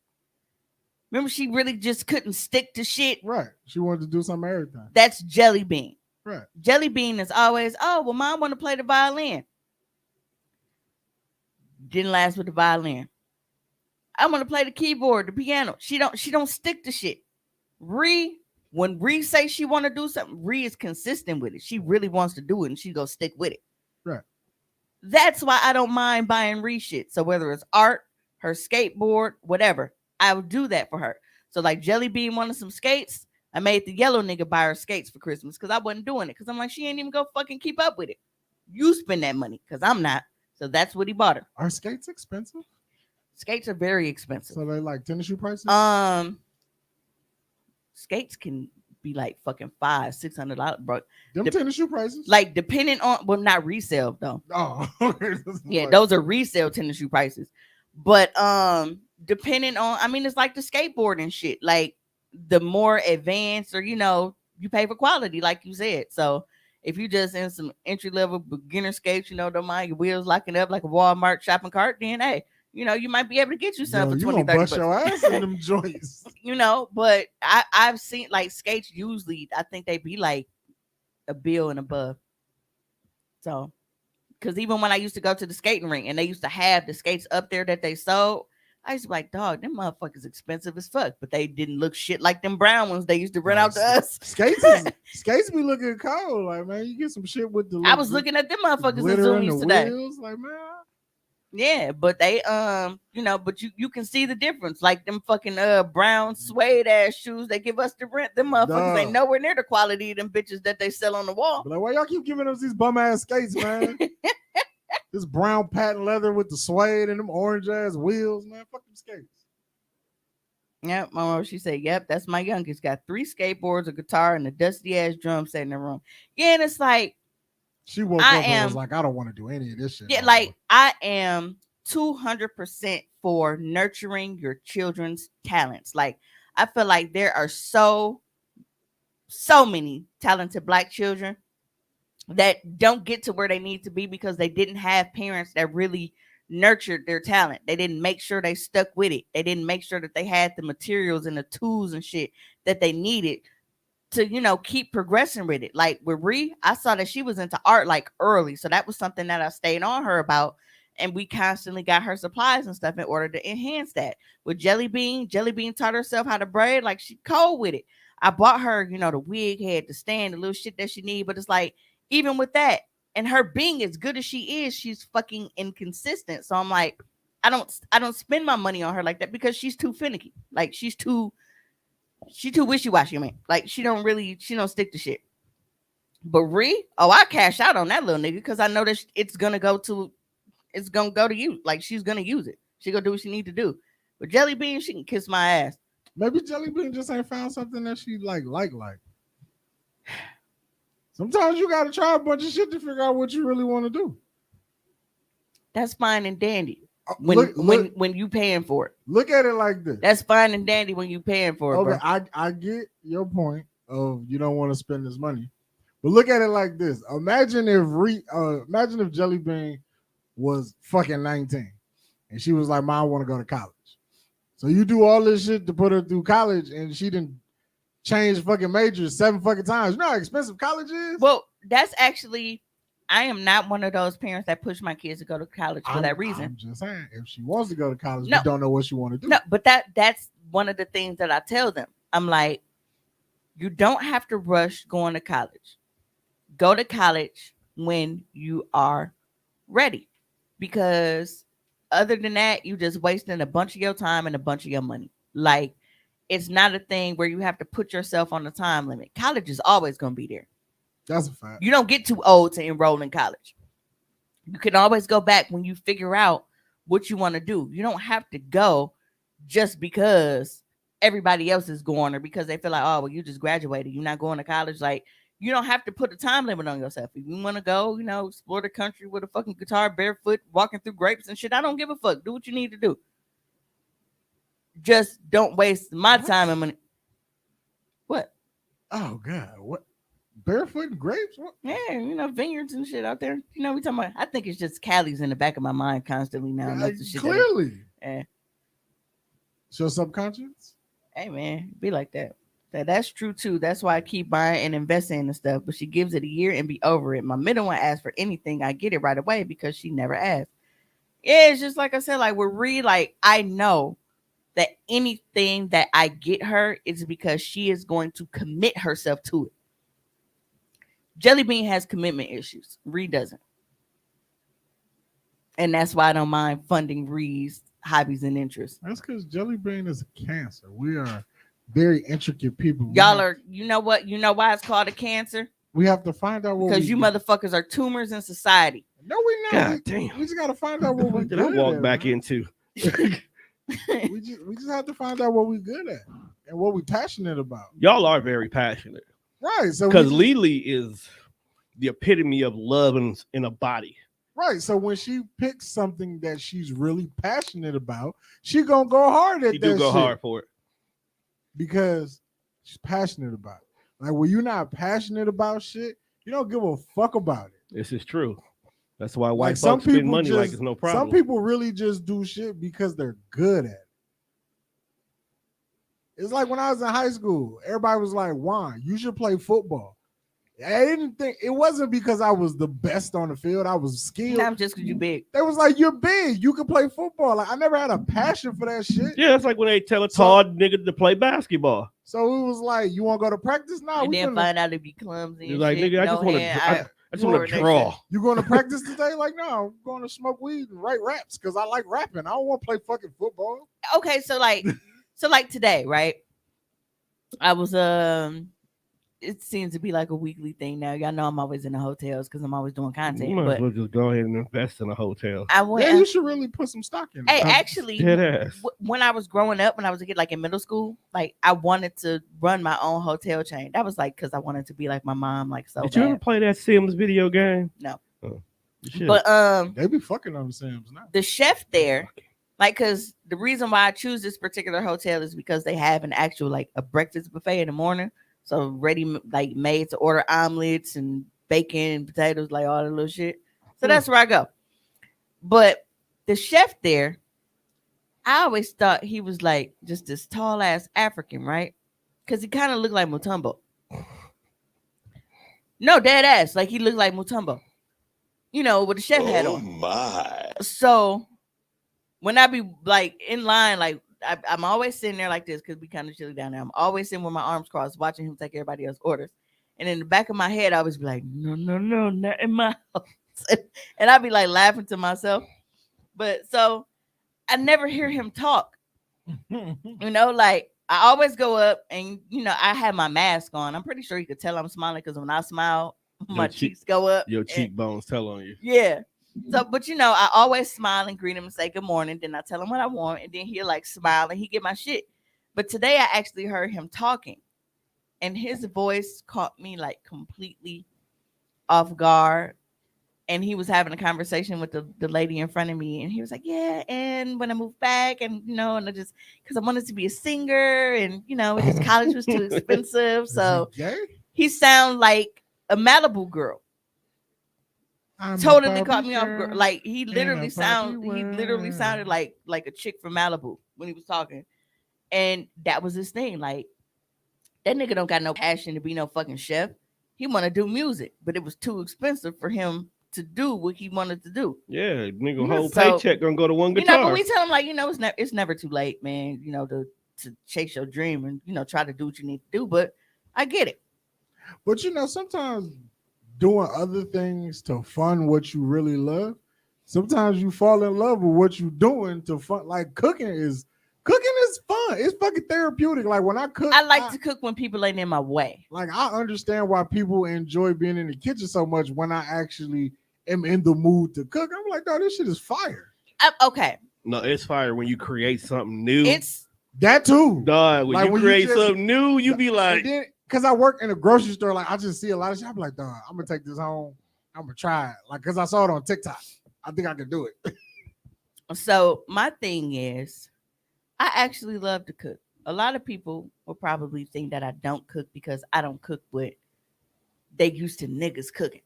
Remember, she really just couldn't stick to shit. Right. She wanted to do some everything. That's Jelly Bean. Right. Jelly Bean is always, oh well, mom want to play the violin. Didn't last with the violin. I want to play the keyboard, the piano. She don't stick to shit. Ree, when Ree say she want to do something, Ree is consistent with it. She really wants to do it, and she go stick with it. Right. That's why I don't mind buying Ree shit. So whether it's art, her skateboard, whatever, I would do that for her. So like Jelly Bean wanted some skates. I made the yellow nigga buy her skates for Christmas because I wasn't doing it. Because I'm like, she ain't even go fucking keep up with it. You spend that money because I'm not. So that's what he bought her. Are skates expensive? Skates are very expensive. So they like tennis shoe prices? Skates can be like fucking $500-$600, bro. Them tennis shoe prices? Like depending on, well, not resale though. Oh, okay. Yeah, Like, those are resale tennis shoe prices. But depending on, I mean, it's like the skateboard and shit. Like the more advanced, or you pay for quality, like you said. So if you just in some entry level beginner skates, don't mind your wheels locking up like a Walmart shopping cart, then hey, you might be able to get you some yo, for you 20, gonna 30 bust bucks. your ass in them joints. But I've seen like skates usually, I think they be like a bill and above. So because even when I used to go to the skating rink and they used to have the skates up there that they sold, I used to be like, dog, them motherfuckers expensive as fuck. But they didn't look shit like them brown ones they used to rent out to us. Skates be looking cold. Like, man, you get some shit with the I was looking at them motherfuckers in glitter in the Zoomies today. wheels. Like, man. Yeah, but they but you can see the difference. Like them fucking brown suede ass shoes they give us to rent, them motherfuckers ain't nowhere near the quality of them bitches that they sell on the wall. But like, why y'all keep giving us these bum ass skates, man? This brown patent leather with the suede and them orange ass wheels, man. Fuck them skates. Yep, my mom, she said, yep, that's my youngest. Got 3 skateboards, a guitar, and a dusty ass drum set in the room. Yeah, and it's like she woke up and was like, I don't want to do any of this shit. Yeah, like I am 200% for nurturing your children's talents. Like I feel like there are so many talented black children that don't get to where they need to be because they didn't have parents that really nurtured their talent. They didn't make sure they stuck with it. They didn't make sure that they had the materials and the tools and shit that they needed to, keep progressing with it. Like with Ree, I saw that she was into art like early. So that was something that I stayed on her about. And we constantly got her supplies and stuff in order to enhance that. With Jelly Bean taught herself how to braid, like she cold with it. I bought her, the wig head, the stand, the little shit that she need. But it's like, even with that, and her being as good as she is, she's fucking inconsistent. So I'm like, I don't spend my money on her like that because she's too finicky. Like she too wishy-washy, man. Like she don't stick to shit. But Ree, oh, I cash out on that little nigga because I know that it's gonna go to you. Like she's gonna use it. She gonna do what she need to do. But Jelly Bean, she can kiss my ass. Maybe Jelly Bean just ain't found something that she like. Sometimes you gotta try a bunch of shit to figure out what you really want to do. That's fine and dandy. When you paying for it. Look at it like this. That's fine and dandy when you paying for it. Okay, bro. I get your point of you don't want to spend this money. But look at it like this. Imagine if Jelly Bean was fucking 19 and she was like, Mom, I want to go to college. So you do all this shit to put her through college and she didn't change fucking majors 7 fucking times. You know how expensive college is? Well, that's actually, I am not one of those parents that push my kids to go to college for that reason. I'm just saying, if she wants to go to college, we don't know what she want to do. No, but that's one of the things that I tell them. I'm like, you don't have to rush going to college. Go to college when you are ready. Because other than that, you just wasting a bunch of your time and a bunch of your money. Like, it's not a thing where you have to put yourself on a time limit. College is always going to be there. That's a fact. You don't get too old to enroll in college. You can always go back when you figure out what you want to do. You don't have to go just because everybody else is going or because they feel like, oh, well, you just graduated. You're not going to college. Like, you don't have to put a time limit on yourself. If you want to go, explore the country with a fucking guitar, barefoot, walking through grapes and shit, I don't give a fuck. Do what you need to do. Just don't waste my time and money. What? Oh, God. What? Barefoot and grapes? What? Yeah, vineyards and shit out there. We talking about. I think it's just Cali's in the back of my mind constantly now. And that's the shit clearly. Yeah. It's your subconscious? Hey, man. Be like that. That's true, too. That's why I keep buying and investing in the stuff. But she gives it a year and be over it. My middle one asks for anything. I get it right away because she never asked. Yeah, it's just like I said, like with Ree, like I know that anything that I get her is because she is going to commit herself to it. Jelly Bean has commitment issues. Ree doesn't. And that's why I don't mind funding Ree's hobbies and interests. That's because Jelly Bean is a cancer. We are very intricate people. Y'all are, you know what? You know why it's called a cancer? We have to find out what because you motherfuckers are tumors in society. No, we not. God damn. We just got to find out what we're good at. Did I walk back into? we just have to find out what we're good at and what we're passionate about. Y'all are very passionate. Right. So because Lily is the epitome of love in a body. Right. So when she picks something that she's really passionate about, she gonna go hard at that. She do go hard for it. Because she's passionate about it. Like when you're not passionate about shit, you don't give a fuck about it. This is true. That's why white folks spend money like it's no problem. Some people really just do shit because they're good at it. It's like when I was in high school, everybody was like, Juan, you should play football. I didn't think it wasn't because I was the best on the field. I was skilled. Not just because you're big. They was like, you're big. You can play football. Like I never had a passion for that shit. Yeah, it's like when they tell a tall nigga to play basketball. So it was like, you want to go to practice now? And then find out to be clumsy. You're like, nigga, I just want to draw. You going to practice today? Like, no, I'm going to smoke weed and write raps because I like rapping. I don't want to play fucking football. Okay, so like today, right? I was it seems to be like a weekly thing now. Y'all know I'm always in the hotels because I'm always doing content. You might as well just go ahead and invest in a hotel. You should really put some stock in it. Hey, actually, when I was growing up, when I was a kid, like in middle school, like I wanted to run my own hotel chain. That was like because I wanted to be like my mom, like so. Did you ever play that Sims video game? No. Oh, but they be fucking on the Sims now. The chef there, like, because the reason why I choose this particular hotel is because they have an actual like a breakfast buffet in the morning. So ready, like made to order omelets and bacon, potatoes, like all the little shit. So that's where I go. But The chef there, I always thought he was like just this tall ass African, right? Because he kind of looked like Mutombo. No, dead ass. Like he looked like Mutombo. With the chef hat Oh on. my. So when I be like in line, like I'm always sitting there like this because we kind of chilly down there. I'm always sitting with my arms crossed, watching him take everybody else's orders. And in the back of my head, I always be like, no, no, no, not in my house. And I'd be like laughing to myself. But so I never hear him talk. Like I always go up and I have my mask on. I'm pretty sure you could tell I'm smiling because when I smile, my cheeks go up. Your And, cheekbones tell on you. yeah. So, but I always smile and greet him and say good morning. Then I tell him what I want, and then he'll like smile and he get my shit. But today I actually heard him talking, and his voice caught me like completely off guard. And he was having a conversation with the lady in front of me, and he was like, "Yeah, and when I moved back, and and I just because I wanted to be a singer, and his college was too expensive, so Is he gay? he sound like a Malibu girl." I'm a Totally caught Barbie me off guard. girl Like in a Barbie he literally world. sounded like a chick from Malibu when he was talking, and that was his thing. Like that nigga don't got no passion to be no fucking chef. He want to do music, but it was too expensive for him to do what he wanted to do. Yeah, nigga, whole So paycheck gonna go to one but guitar. we tell him like it's never too late, man. To chase your dream and try to do what you need to do. But I get it. But sometimes doing other things to fund what you really love, sometimes you fall in love with what you're doing to fun. Like cooking is fun. It's fucking therapeutic. Like when I cook, I like to cook when people ain't in my way. like I understand why people enjoy being in the kitchen so much when I actually am in the mood to cook. I'm like, no, this shit is fire. Okay, No, it's fire when you create something new. it's That too. Dog, when Like you when you create just- something new, you be like, And then because I work in a grocery store, like I just see a lot of shit. I'm like, dog, I'm gonna take this home. I'm gonna try it. Like, cause I saw it on TikTok. I think I can do it. so my thing is, I actually love to cook. A lot of people will probably think that I don't cook because I don't cook what they used to niggas cooking.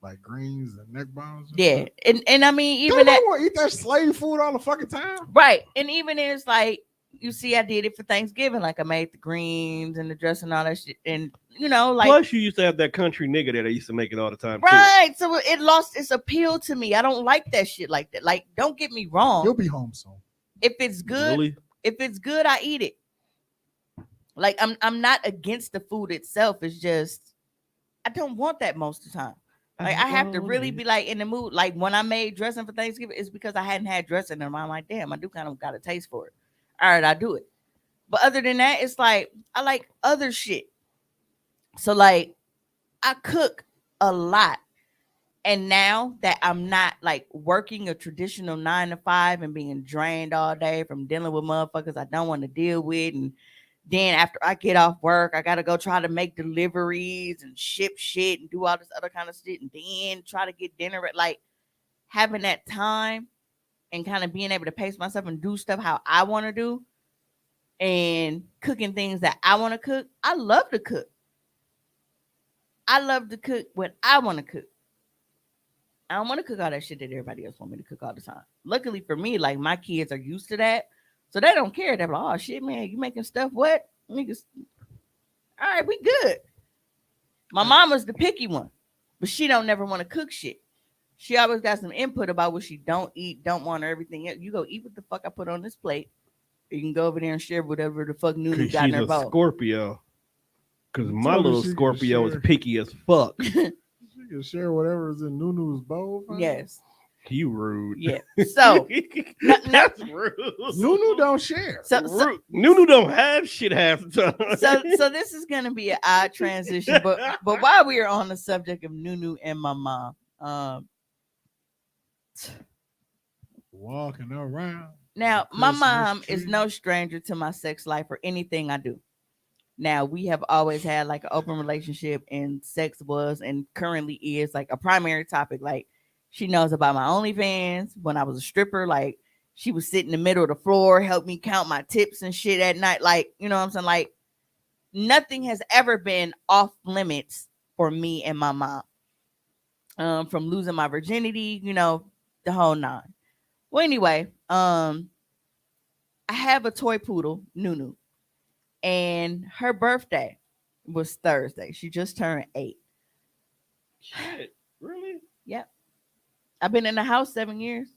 Like greens and neck bones. Yeah, and I mean Don't even that, want to eat that slave food all the fucking time. right? And even it's like you see, I did it for Thanksgiving. Like I made the greens and the dressing and all that shit, and like plus you used to have that country nigga that used to make it all the time too. right. So it lost its appeal to me. I don't like that shit like that. Like, don't get me wrong. You'll be home soon. If it's good, Really? if it's good, I eat it. Like I'm not against the food itself. It's just I don't want that most of the time. Like I have to really be like in the mood. Like when I made dressing for Thanksgiving, it's because I hadn't had dressing in I'm like, damn, I do kind of got a taste for it. All right, I do it. But other than that, it's like I like other shit. So like I cook a lot. And now that I'm not like working a traditional 9 to 5 and being drained all day from dealing with motherfuckers I don't want to deal with, and then after I get off work, I gotta go try to make deliveries and ship shit and do all this other kind of shit, and then try to get dinner at like having that time and kind of being able to pace myself and do stuff how I want to do and cooking things that I want to cook. I love to cook. I love to cook when I want to cook. I don't want to cook all that shit that everybody else want me to cook all the time. Luckily for me, like my kids are used to that, so they don't care. They're like, "Oh shit, man, you making stuff what? Niggas, all right, we good." My mama's the picky one, but she don't never want to cook shit. She always got some input about what she don't eat, don't want, or everything else. You go eat what the fuck I put on this plate. You can go over there and share whatever the fuck Nunu Cause got in she's her a bowl. Scorpio. Cause my told her little she could Scorpio is share. picky as fuck. You can share whatever is in Nunu's bowl. fam. Yes, You rude. yeah. So That's rude. Nunu don't share. so Rude. Nunu don't have shit half the time. so this is gonna be an odd transition, but while we are on the subject of Nunu and my mom, Walking around. now my Christmas mom is tree. no stranger to my sex life or anything I do. Now we have always had like an open relationship, and sex was and currently is like a primary topic. Like she knows about my OnlyFans when I was a stripper. Like she would sit in the middle of the floor, help me count my tips and shit at night. Like you know what I'm saying? Like nothing has ever been off limits for me and my mom. From losing my virginity, the whole nine. Well, anyway, I have a toy poodle, Nunu, and her birthday was Thursday. She just turned 8. Shit, really? Yep. I've been in the house 7 years.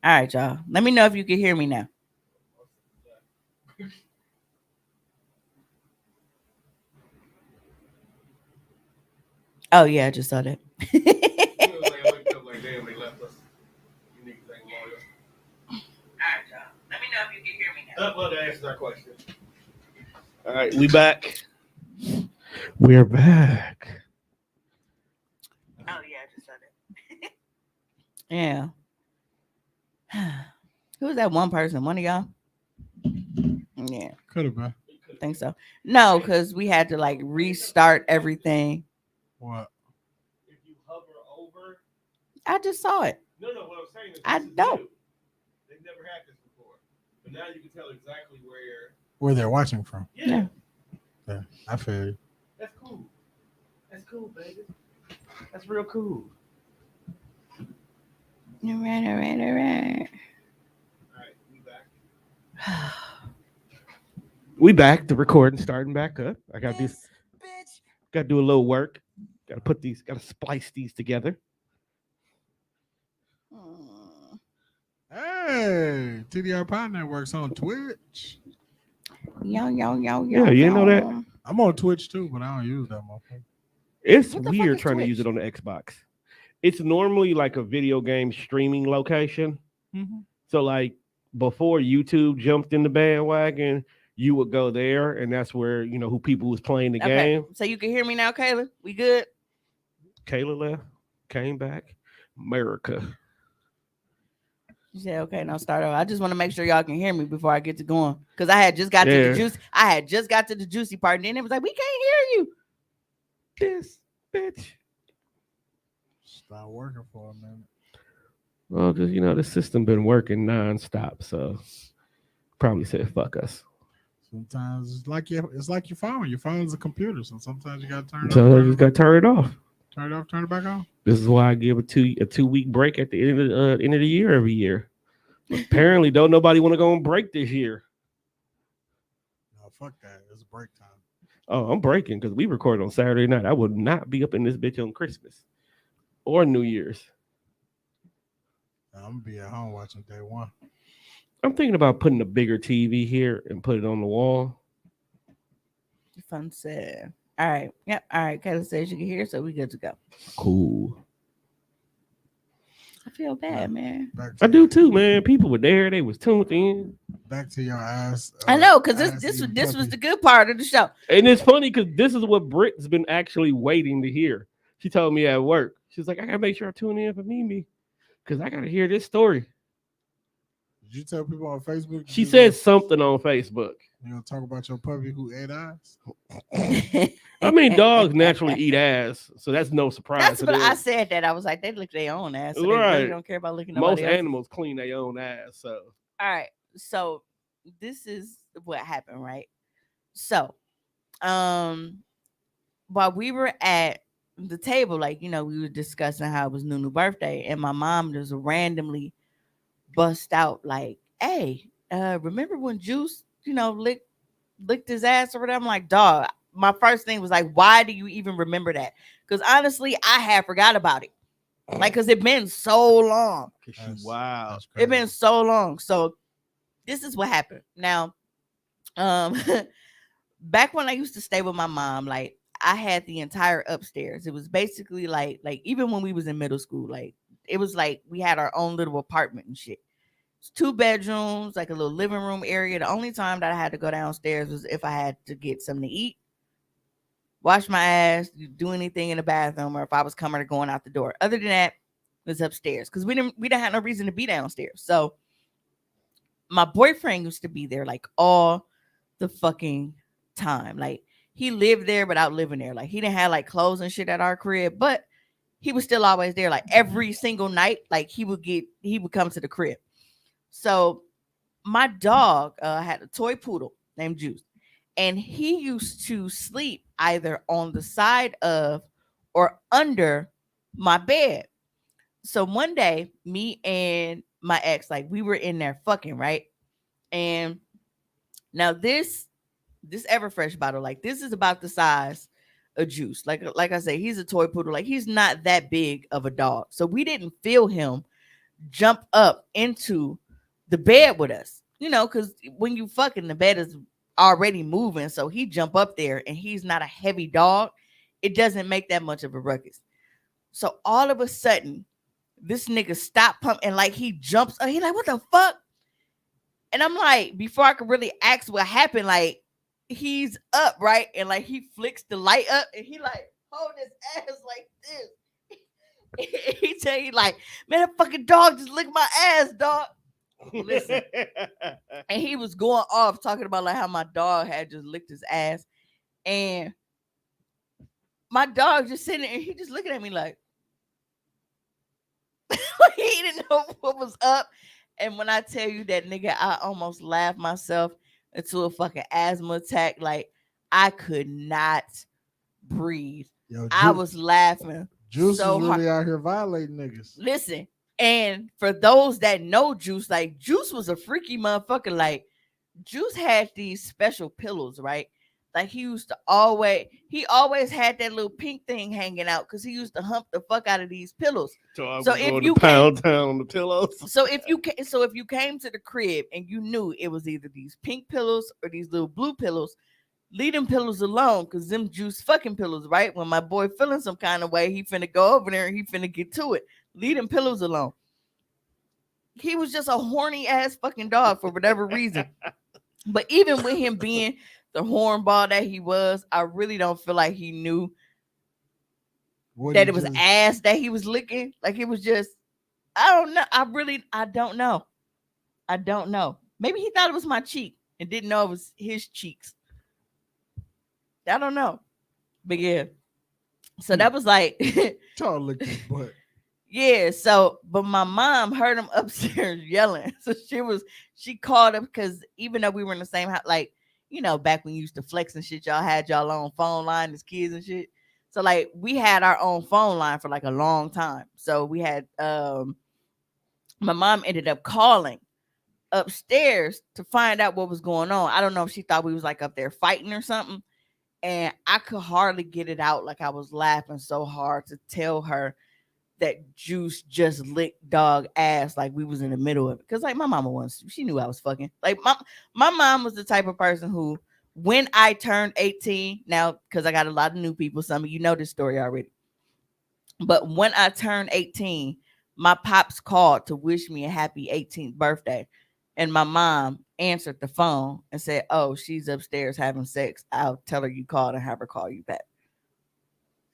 All right, y'all. Let me know if you can hear me now. Oh yeah, I just saw that. Alright, y'all. Let me know if you can hear me now. Well, that answers our question. All right, we back. We're back. Oh yeah, I just saw that. Yeah. Who was that one person? One of y'all? Yeah, Could have been. I think so. No, because we had to like restart everything. What? If you hover over, I just saw it. no. What I'm saying is, I this is don't. new. They've never had this before, but now you can tell exactly where. Where they're watching from? Yeah, Yeah, I feel you. that's cool. That's cool, baby. That's real cool. All right, all right, all right. All right, we back. We back. The recording starting back up. I got this. Bitch. Got to do a little work. Got to put these. Got to splice these together. Mm. Hey, TDR Pod Network's on Twitch. Yo, yo, yo, Yeah, yo, you didn't know that? yo. I'm on Twitch too, but I don't use that motherfucker. It's What the fuck weird is trying to use Twitch? it on the Xbox. It's normally like a video game streaming location. Mm-hmm. So like before YouTube jumped in the bandwagon, you would go there, and that's where who people was playing the Okay, game. so you can hear me now, Kayla? We good? Kayla left, came back, America. You said okay. Now start over. I just want to make sure y'all can hear me before I get to going, because I had just got to the Yeah, juice. I had just got to the juicy part, and then it was like we can't hear you. this bitch. Stop working for a minute. Well, just the system been working nonstop, so probably said fuck us. Sometimes it's like your phone. Your phone's a computer, so sometimes you gotta turn it So off, I turn just it got back, to turn it off. turn it off, turn it back on. This is why I give a 2 week break at the end of the year every year. But apparently, don't nobody want to go on break this year. No, fuck that. It's break time. Oh, I'm breaking because we record on Saturday night. I would not be up in this bitch on Christmas or New Year's. I'm gonna be at home watching day one. I'm thinking about putting a bigger TV here and put it on the wall. Fun said. All right. Yep. All right. Kayla says you can hear, so we good to go. Cool. I feel bad, man. Back I to do too, man. People were there. They was tuned in. back to your ass. I know, because ass this was puppy. the good part of the show. And it's funny because this is what Britt's been actually waiting to hear. She told me at work. She's like, I got to make sure I tune in for Mimi because I got to hear this story. Did you tell people on Facebook? She said something on Facebook. You gonna talk about your puppy who ate eyes? I mean, dogs naturally eat ass, so that's no surprise That's to what I them. said. That I was like, they lick their own ass, so they Right. really don't care about licking Most nobody else. animals clean their own ass, so All right, so this is what happened, right? So, um, while we were at the table, like we were discussing how it was Nunu birthday, and my mom just randomly bust out like, "Hey, remember when Juice, licked his ass or whatever?" I'm like, dog. My first thing was like, why do you even remember that? Because honestly, I had forgot about it. Like, because it been so long. wow. It been so long. So this is what happened. Now, um, back when I used to stay with my mom, like I had the entire upstairs. It was basically like even when we was in middle school, like it was like we had our own little apartment and shit. It's 2 bedrooms, like a little living room area. The only time that I had to go downstairs was if I had to get something to eat, wash my ass, do anything in the bathroom, or if I was coming or going out the door. Other than that, it was upstairs because we didn't have no reason to be downstairs. So my boyfriend used to be there like all the fucking time. Like he lived there without living there. Like he didn't have like clothes and shit at our crib, but he was still always there. Like every single night, like he would come to the crib. So my dog had a toy poodle named Juice, and he used to sleep either on the side of or under my bed. So one day, me and my ex, like we were in there fucking, right? And now this Everfresh bottle, like this is about the size of Juice. Like I say, he's a toy poodle. Like he's not that big of a dog. So we didn't feel him jump up into the bed with us. You know, because when you fucking, the bed is already moving. So he jump up there and he's not a heavy dog. It doesn't make that much of a ruckus. So all of a sudden, this nigga stop pumping and like he jumps up. He like, what the fuck? And I'm like, before I could really ask what happened, like he's up, right? And like he flicks the light up and he like hold his ass like this. He tell you like, man, that fucking dog just licked my ass, dog. Listen. And he was going off talking about like how my dog had just licked his ass. And my dog just sitting there and he just looking at me like he didn't know what was up. And when I tell you that nigga, I almost laughed myself into a fucking asthma attack. Like I could not breathe. Yo, I was laughing. Juice so is hard. really out here violating niggas. Listen, and for those that know Juice, like Juice was a freaky motherfucker. Like Juice had these special pillows, right? Like he always had that little pink thing hanging out because he used to hump the fuck out of these pillows. So if you pound down on the pillows. So if you came to the crib and you knew it was either these pink pillows or these little blue pillows, leave them pillows alone because them Juice fucking pillows, right? When my boy feeling some kind of way, he finna go over there and he finna get to it. Leave them pillows alone. He was just a horny ass fucking dog for whatever reason. But even with him being the hornball that he was, I really don't feel like he knew that it was ass that he was licking. Like it was just, I don't know. I don't know. I don't know. Maybe he thought it was my cheek and didn't know it was his cheeks. I don't know. But yeah. So that was like Y'all licked his butt. yeah, so but my mom heard him upstairs yelling. So she called up because even though we were in the same house, like, you know, back when you used to flex and shit, y'all had y'all own phone line as kids and shit. So like we had our own phone line for like a long time. So we had my mom ended up calling upstairs to find out what was going on. I don't know if she thought we was like up there fighting or something. And I could hardly get it out. Like I was laughing so hard to tell her that Juice just licked dog ass like we was in the middle of it. Cause like my mama once, she knew I was fucking. Like my mom was the type of person who, when I turned 18, now because I got a lot of new people, some of you know this story already. But when I turned 18, my pops called to wish me a happy 18th birthday. And my mom answered the phone and said, "Oh, she's upstairs having sex. I'll tell her you called and have her call you back."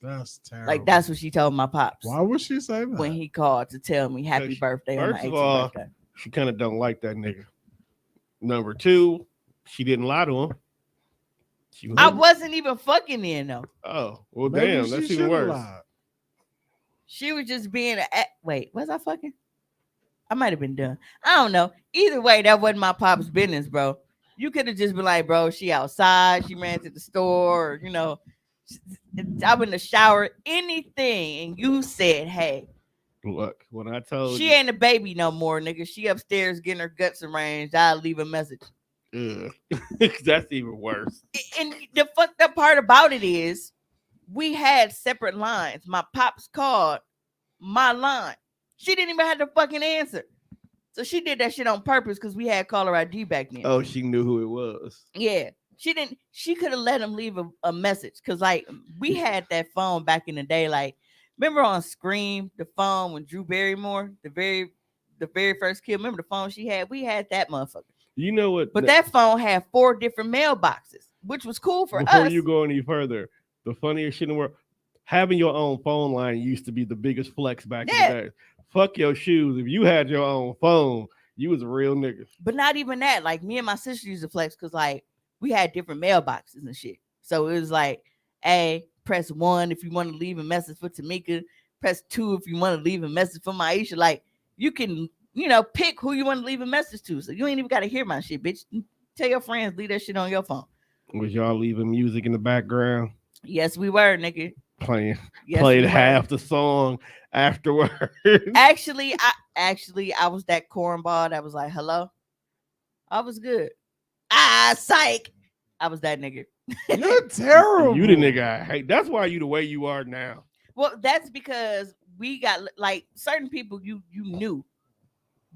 That's terrible. Like that's what she told my pops. Why would she say that? When he called to tell me happy birthday on my 18th birthday. She kind of don't like that nigga. Number two, she didn't lie to him. I wasn't even fucking in though. Oh, well, maybe damn, that's even worse. Lied. She was just being wait, was I fucking? I might have been done. I don't know. Either way, that wasn't my pop's business, bro. You could have just been like, bro, she outside, she ran to the store, or, you know, I'm in the shower, anything, and you said, "Hey, look, when I told she ain't a baby no more, nigga. She upstairs getting her guts arranged. I'll leave a message." That's even worse. And the fucked up part about it is, we had separate lines. My pops called my line. She didn't even have to fucking answer. So she did that shit on purpose because we had caller ID back then. Oh, she knew who it was. Yeah. She didn't. She could have let him leave a message because, like, we had that phone back in the day. Like, remember on Scream, the phone when Drew Barrymore, the very first kill. Remember the phone she had? We had that motherfucker. You know what? But that phone had 4 different mailboxes, which was cool for us. Before you go any further, the funniest shit in the world, having your own phone line used to be the biggest flex back in the day. Fuck your shoes. If you had your own phone, you was a real nigga. But not even that. Like, me and my sister used to flex because, like, we had different mailboxes and shit. So it was like, hey, press 1 if you want to leave a message for Tamika. Press 2 if you want to leave a message for Maisha. Like, you can, you know, pick who you want to leave a message to. So you ain't even got to hear my shit, bitch. Tell your friends, leave that shit on your phone. Was y'all leaving music in the background? Yes, we were, nigga. Played half the song afterwards. Actually, I was that cornball that was like, hello. I was good. Psych. I was that nigga. You're terrible. You the nigga I hate. That's why you the way you are now. Well, that's because we got like certain people you knew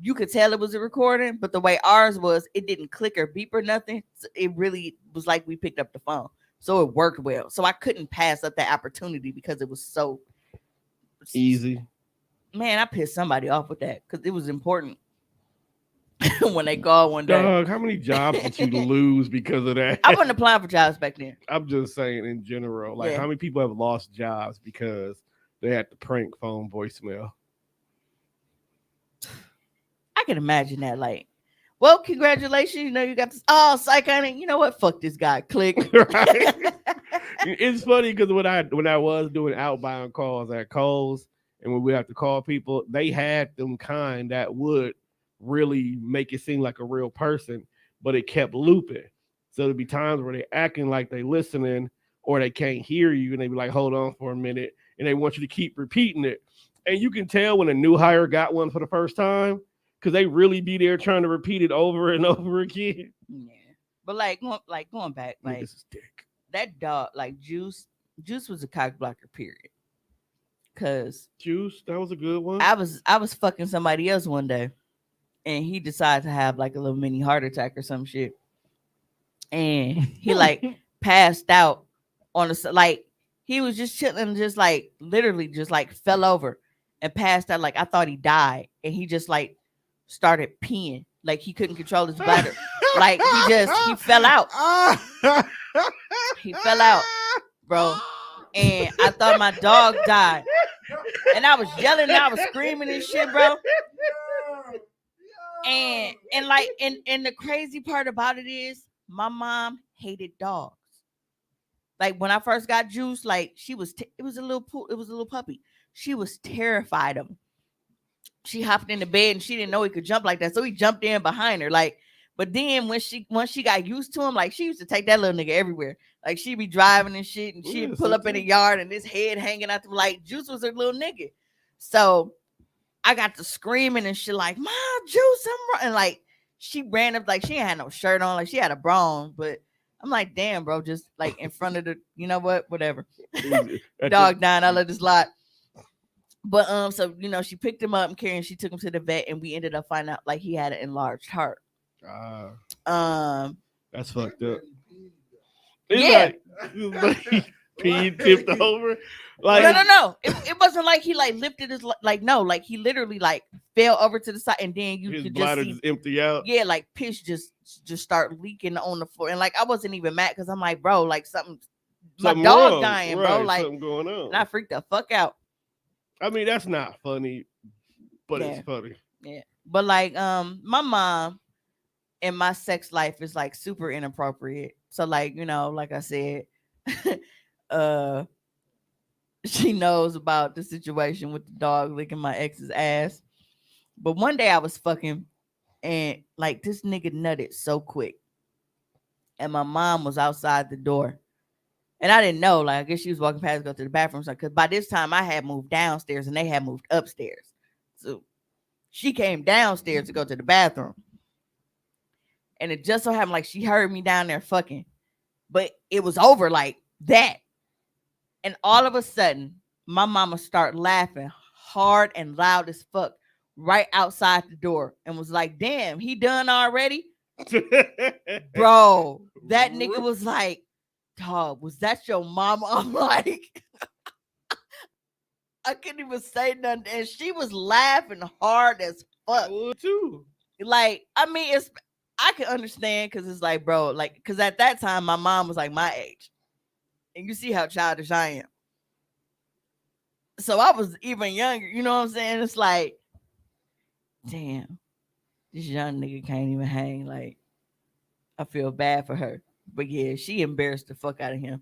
you could tell it was a recording, but the way ours was, it didn't click or beep or nothing. So it really was like we picked up the phone. So it worked well. So I couldn't pass up that opportunity because it was so Easy. man, I pissed somebody off with that because it was important when they called one day. Dog, how many jobs did you lose because of that? I wasn't applying for jobs back then. I'm just saying in general. Like, Yeah. how many people have lost jobs because they had the prank phone voicemail? I can imagine that. Like, well, congratulations. You know, you got this. Oh, psychotic. You know what? Fuck this guy. Click. Right? It's funny because when I was doing outbound calls at Kohl's, and when we have to call people, they had them kind that would really make it seem like a real person, but it kept looping. So there'd be times where they acting like they listening or they can't hear you, and they be like, "Hold on for a minute," and they want you to keep repeating it. And you can tell when a new hire got one for the first time because they really be there trying to repeat it over and over again. Yeah. But going back, like Niggas is dick. that dog, like Juice was a cock blocker, period. Cause Juice, that was a good one. I was fucking somebody else one day, and he decided to have like a little mini heart attack or some shit, and he like passed out on the like he was just chilling, just like literally just like fell over and passed out. Like I thought he died, and he just like started peeing, like he couldn't control his bladder, like he fell out. He fell out, bro. And I thought my dog died. And I was yelling and I was screaming and shit, bro. And like and the crazy part about it is my mom hated dogs. Like when I first got Juice, like it was a little puppy. She was terrified of him. She hopped in the bed and she didn't know he could jump like that. So he jumped in behind her. Like, but then once she got used to him, like she used to take that little nigga everywhere. Like she'd be driving and shit, and she'd pull up in the yard and his head hanging out the like Juice was a little nigga. So I got to screaming and shit like, "Mom, Juice, I'm and like she ran up like she ain't had no shirt on, like she had a bra on, but I'm like, damn, bro, just like in front of the, you know what, whatever. Dog dying, I let this lot. But so you know, she picked him up and carried, she took him to the vet, and we ended up finding out like he had an enlarged heart. That's fucked up. Yeah. Like he tipped over. Like No. It wasn't like he like lifted his like no, like he literally like fell over to the side, and then you his could bladder just see, empty out. yeah, like piss just start leaking on the floor, and like I wasn't even mad because I'm like, bro, like something my dog wrong. dying, Right, bro, like something going on. and I freaked the fuck out. I mean, that's not funny, but it's funny. Yeah, but like my mom and my sex life is like super inappropriate. So like, you know, like I said, uh she knows about the situation with the dog licking my ex's ass. But one day I was fucking and like this nigga nutted so quick. And my mom was outside the door. And I didn't know. Like I guess she was walking past to go to the bathroom. Because by this time I had moved downstairs and they had moved upstairs. So she came downstairs to go to the bathroom. And it just so happened like she heard me down there fucking. But it was over like that. And all of a sudden, my mama started laughing hard and loud as fuck right outside the door and was like, damn, he done already? Bro, that nigga was like, dog, was that your mama? I'm like, I couldn't even say nothing. And she was laughing hard as fuck. I would too. Like, I mean, I can understand because it's like, bro, like, because at that time, my mom was like my age. And you see how childish I am. So I was even younger, you know what I'm saying? It's like, damn, this young nigga can't even hang. Like, I feel bad for her. But yeah, she embarrassed the fuck out of him.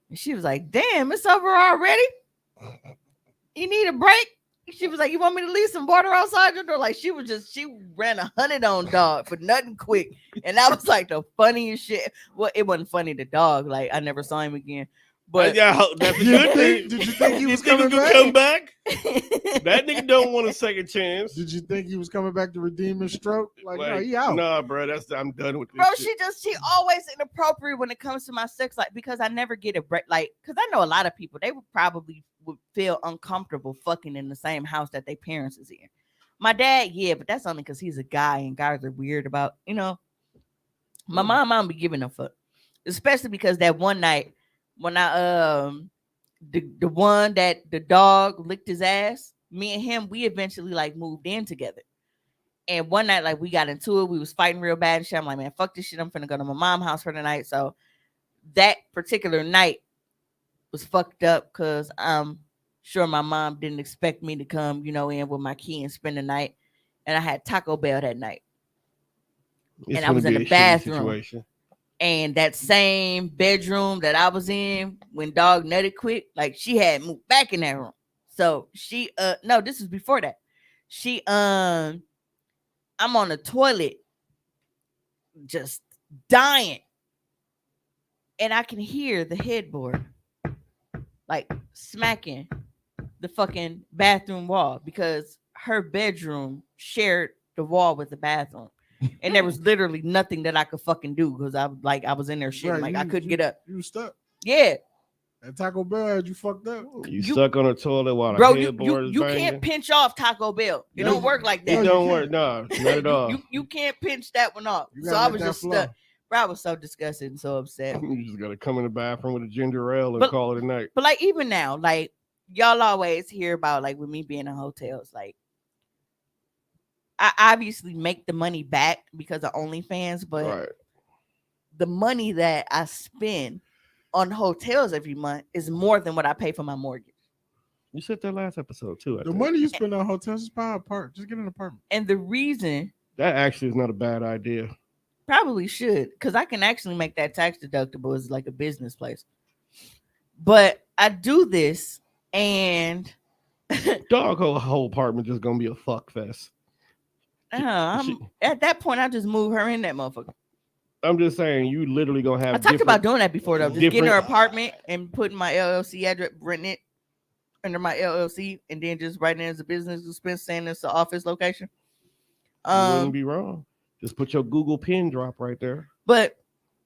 And she was like, damn, it's over already? You need a break? She was like, you want me to leave some water outside your door? Like, she ran 100 on dog for nothing quick. And that was like the funniest shit. Well, it wasn't funny to dog. Like, I never saw him again. But yeah, that's a good thing. Did you think he was coming coming back? Come back? That nigga don't want a second chance. Did you think he was coming back to redeem his stroke? Like no, he out. Nah, bro, I'm done with this. Bro, shit. she always inappropriate when it comes to my sex life because I never get a break. Like, because I know a lot of people, they would feel uncomfortable fucking in the same house that their parents is in. My dad, yeah, but that's only because he's a guy and guys are weird about, my Mm. mom, I don't be giving a fuck. Especially because that one night when the one that the dog licked his ass, me and him, we eventually like moved in together. And one night, like we got into it, we was fighting real bad and shit. I'm like, man, fuck this shit. I'm finna go to my mom's house for the night. So that particular night was fucked up because I'm sure my mom didn't expect me to come, in with my key and spend the night. And I had Taco Bell that night. It's And I gonna was in be the a shitty bathroom. situation. And that same bedroom that I was in when dog nutted quick, like she had moved back in that room. So she no, this was before that. She I'm on the toilet just dying. And I can hear the headboard like smacking the fucking bathroom wall because her bedroom shared the wall with the bathroom. And there was literally nothing that I could fucking do because I was in there shitting. Right, Like I couldn't get up. You stuck. Yeah. At Taco Bell had you fucked up. You You stuck on the toilet while the bro, headboard is you banging. can't pinch off Taco Bell. It don't work like It that. you don't can't. work. No, not at all. You can't pinch that one off. You So gotta I let was that just flow. stuck. Bro, I was so disgusted and so upset. You just gotta come in the bathroom with a ginger ale and But call it a night. but like even now, like y'all always hear about like with me being in hotels, like I obviously make the money back because of OnlyFans, but Right. the money that I spend on hotels every month is more than what I pay for my mortgage. You said that last episode too. I The think. money you spend on hotels is buy an apartment. Just get an apartment. And the reason That actually is not a bad idea. probably should, because I can actually make that tax deductible as like a business place. But I do this and Dog whole apartment just gonna be a fuck fest. I'm at that point I just move her in that motherfucker. I'm just saying, you literally gonna have I talked about doing that before though. Just getting her different- apartment and putting my LLC address, renting it under my LLC, and then just writing it as a business expense, saying it's an office location. You wouldn't be wrong. Just put your Google pin drop right there. But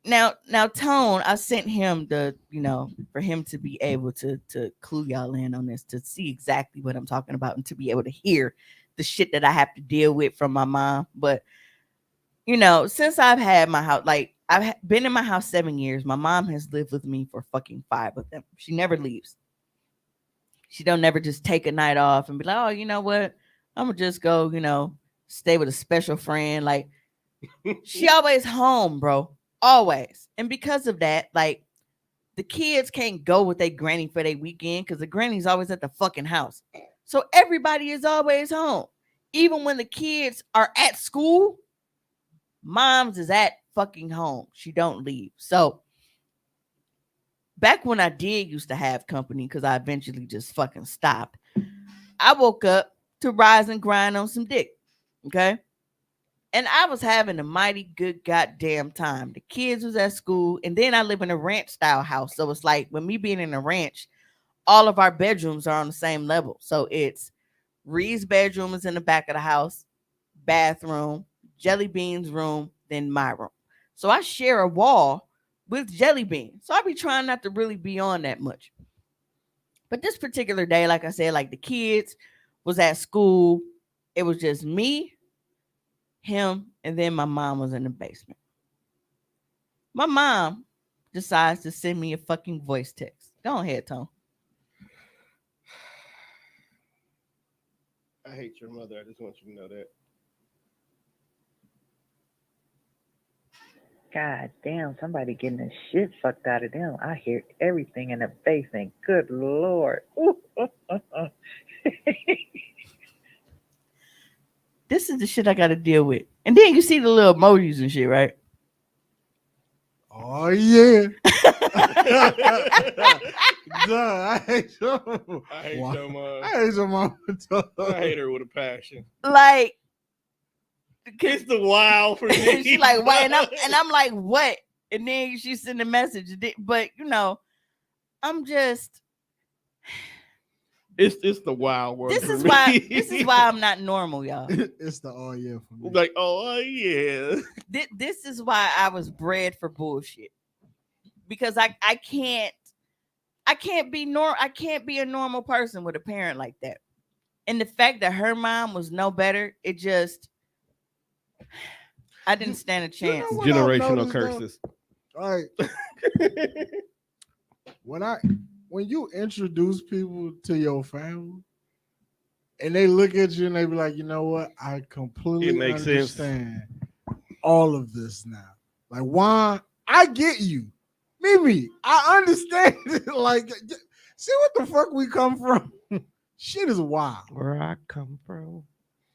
now Tone, I sent him for him to be able to clue y'all in on this, to see exactly what I'm talking about and to be able to hear the shit that I have to deal with from my mom. But since I've had my house, like I've been in my house 7 years, my mom has lived with me for fucking 5 of them. She never leaves. She don't never just take a night off and be like, oh, you know what? I'm gonna just go, stay with a special friend. Like she always home, bro. Always. And because of that, like the kids can't go with their granny for their weekend because the granny's always at the fucking house. So everybody is always home. Even when the kids are at school, mom's is at fucking home. She don't leave. So back when I did used to have company, because I eventually just fucking stopped, I woke up to rise and grind on some dick. Okay. And I was having a mighty good goddamn time. The kids was at school, and then I live in a ranch style house. So it's like, when me being in a ranch, all of our bedrooms are on the same level. So it's Reed's bedroom is in the back of the house, bathroom, Jelly Bean's room, then my room. So I share a wall with Jelly Bean. So I be trying not to really be on that much. But this particular day, like I said, like the kids was at school. It was just me, him, and then my mom was in the basement. My mom decides to send me a fucking voice text. Go ahead, Tone. I hate your mother. I just want you to know that. God damn, somebody getting the shit fucked out of them. I hear everything in the basement. Good Lord. This is the shit I got to deal with. And then you see the little emojis and shit, right? Oh yeah. Duh, I hate your mom. I hate your mom. I hate your mom. I hate her with a passion. Like, It's the wow for me. she like, what? And I'm like, what? And then she send a message. But I'm just. It's the wild word. This for is me. why I'm not normal, y'all. It's the oh yeah for me. Like, oh yeah. This is why I was bred for bullshit. Because I can't be I can't be a normal person with a parent like that. And the fact that her mom was no better, it just I didn't You, stand a you know chance. what I've Generational noticed though? curses. Like when I when you introduce people to your family and they look at you and they be like, you know what? I It completely makes sense. understand all of this now. Like, why? I get you. Mimi, I understand. Like, see what the fuck we come from? Shit is wild. Where I come from.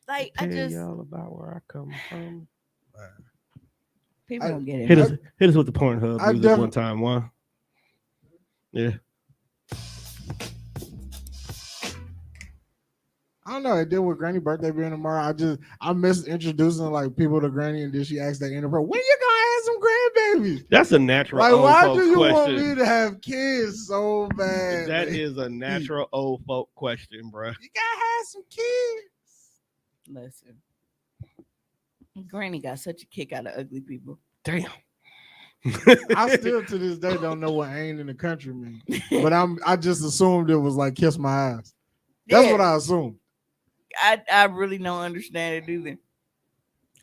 I Like I tell just y'all about where I come from. people I, don't get it, Hit I, us, man. hit us with the Pornhub I music definitely. one time, one. Yeah. I don't know. It did with Granny birthday being tomorrow. I miss introducing like people to Granny, and then she asked that interview, when you gonna have some grandbabies? That's a natural Like, old why do folk you want me question. to have kids so That badly? is a You natural old folk question, bruh. gotta have some kids. Listen, Granny got such a kick out of ugly people. Damn. I still to this day don't know what "ain't in the country" mean, but I just assumed it was like kiss my ass. That's Yeah, what I assumed. I really don't understand it either,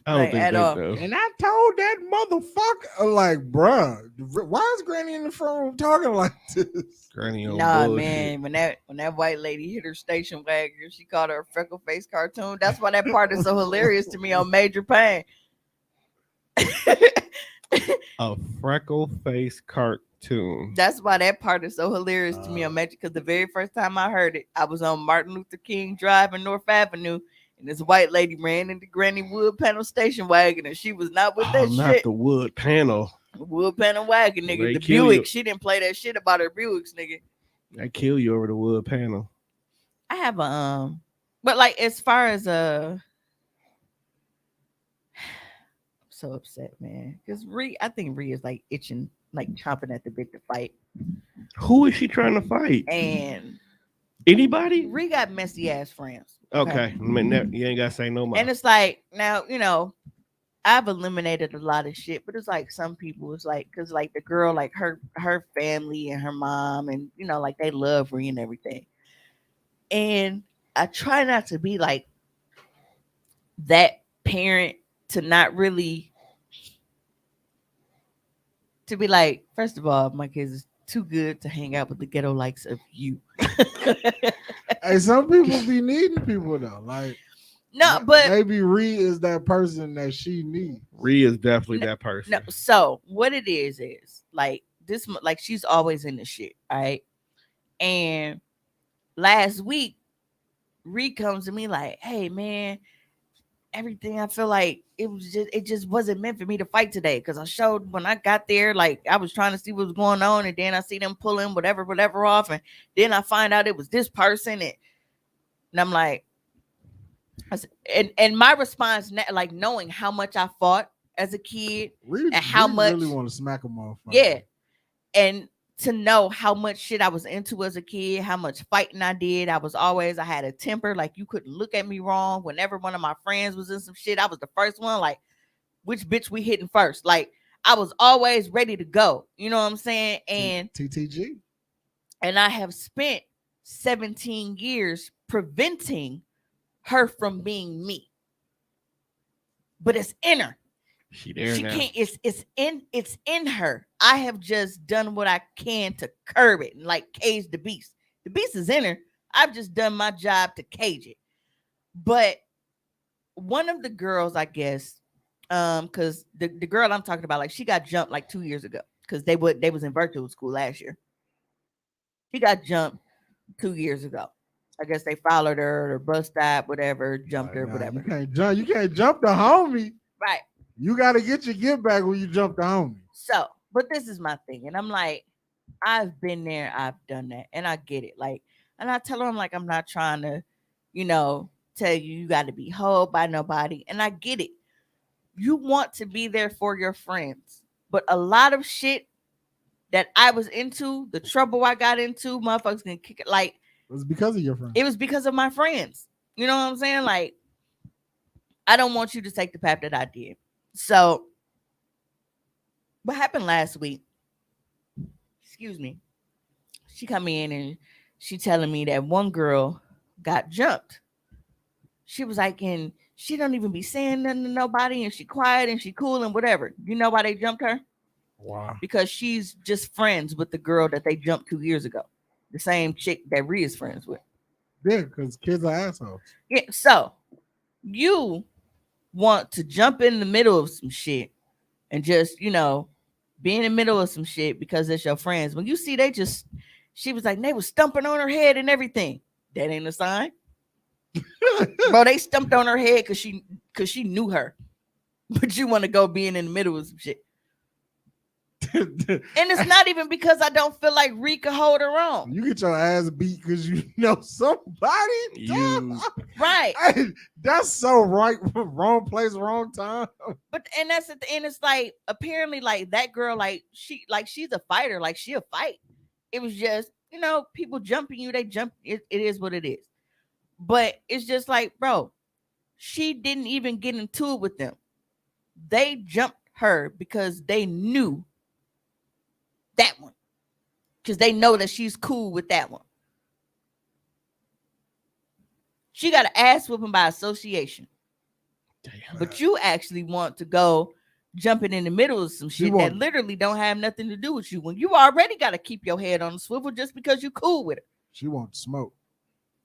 I don't like think at they all. know. And I told that motherfucker, like, bruh, why is Granny in the front room talking like this? Granny on Nah, bullshit. man, when that white lady hit her station wagon, she called her a freckle face cartoon. That's why that part is so hilarious to me on Major Pain. A freckle face cartoon. That's why that part is so hilarious to me Uh, on Magic. Because the very first time I heard it, I was on Martin Luther King Drive in North Avenue, and this white lady ran into Granny Wood panel station wagon, and she was not with Oh, that not shit. the wood panel. Wood panel wagon, nigga. They The kill Buick, you. she didn't play that shit about her Buicks, nigga. They kill you over the wood panel. I have a but like as far as I'm so upset, man, because I think Ree is like itching, like chomping at the bit to fight, Who is she trying to fight? and Anybody? Ree got messy ass friends. Okay. I mean, you ain't got to say no more. And it's like now, I've eliminated a lot of shit, but it's like some people, it's like because like the girl, like her family and her mom, and like they love Ree and everything. And I try not to be like that parent to not really to be like, first of all, my kids is too good to hang out with the ghetto likes of you. hey, some people be needing people though. Like No, but maybe Ree is that person that she needs. Ree is definitely no, that no. person. So what it is like this, like she's always in the shit, right? And last week, Ree comes to me like, "Hey, man, everything I feel like it just wasn't meant for me to fight today because I showed when I got there, like I was trying to see what was going on, and then I see them pulling whatever off, and then I find out it was this person, and I'm like, and my response, like knowing how much I fought as a kid and how Ree much, really want to smack a motherfucker. yeah, and to know how much shit I was into as a kid, how much fighting I did. I had a temper. Like you couldn't look at me wrong. Whenever one of my friends was in some shit, I was the first one. Like, which bitch we hitting first? Like, I was always ready to go. You know what I'm saying? TTG. And I have spent 17 years preventing her from being me. But it's in her. She there She now. can't. It's in her. I have just done what I can to curb it and like cage the beast. The beast is in her. I've just done my job to cage it. But one of the girls, I guess, because the girl I'm talking about, like she got jumped like 2 years ago because they was in virtual school last year. She got jumped 2 years ago. I guess they followed her or bus stop, whatever, jumped Like, her, nah, you whatever. can't jump. You can't jump the homie. Right. You got to get your get back when you jump the homie. So, but this is my thing, and I'm like, I've been there, I've done that, and I get it. Like, and I tell her, I'm like, I'm not trying to, tell you got to be held by nobody, and I get it. You want to be there for your friends, but a lot of shit that I was into, the trouble I got into, motherfuckers can kick it. Like, It was because of your friend. it was because of my friends. You know what I'm saying? Like, I don't want you to take the path that I did. So, what happened last week? Excuse me. She come in and she telling me that one girl got jumped. She was like, and she don't even be saying nothing to nobody, and she quiet and she cool and whatever. You know why they jumped her? Wow. Because she's just friends with the girl that they jumped 2 years ago, the same chick that Rhea is friends with. Yeah, because kids are assholes. Yeah, so you want to jump in the middle of some shit and just, be in the middle of some shit because it's your friends. When you see she was like, they was stumping on her head and everything. That ain't a sign. Bro, they stumped on her head because she knew her. But you want to go being in the middle of some shit. And it's not even because I don't feel like Rika hold her own. You get your ass beat because you know somebody. Right. Hey, that's so right. Wrong place, wrong time. But and that's at the end. It's like apparently like that girl she's a fighter. Like she'll fight. It was just people jumping you. They jump. It is what it is. But it's just like, bro, she didn't even get into it with them. They jumped her because they knew that one. Because they know that she's cool with that one. She got an ass whooping by association. Damn. But you actually want to go jumping in the middle of some shit that literally don't have nothing to do with you. When you already got to keep your head on the swivel just because you cool with her. She wants smoke.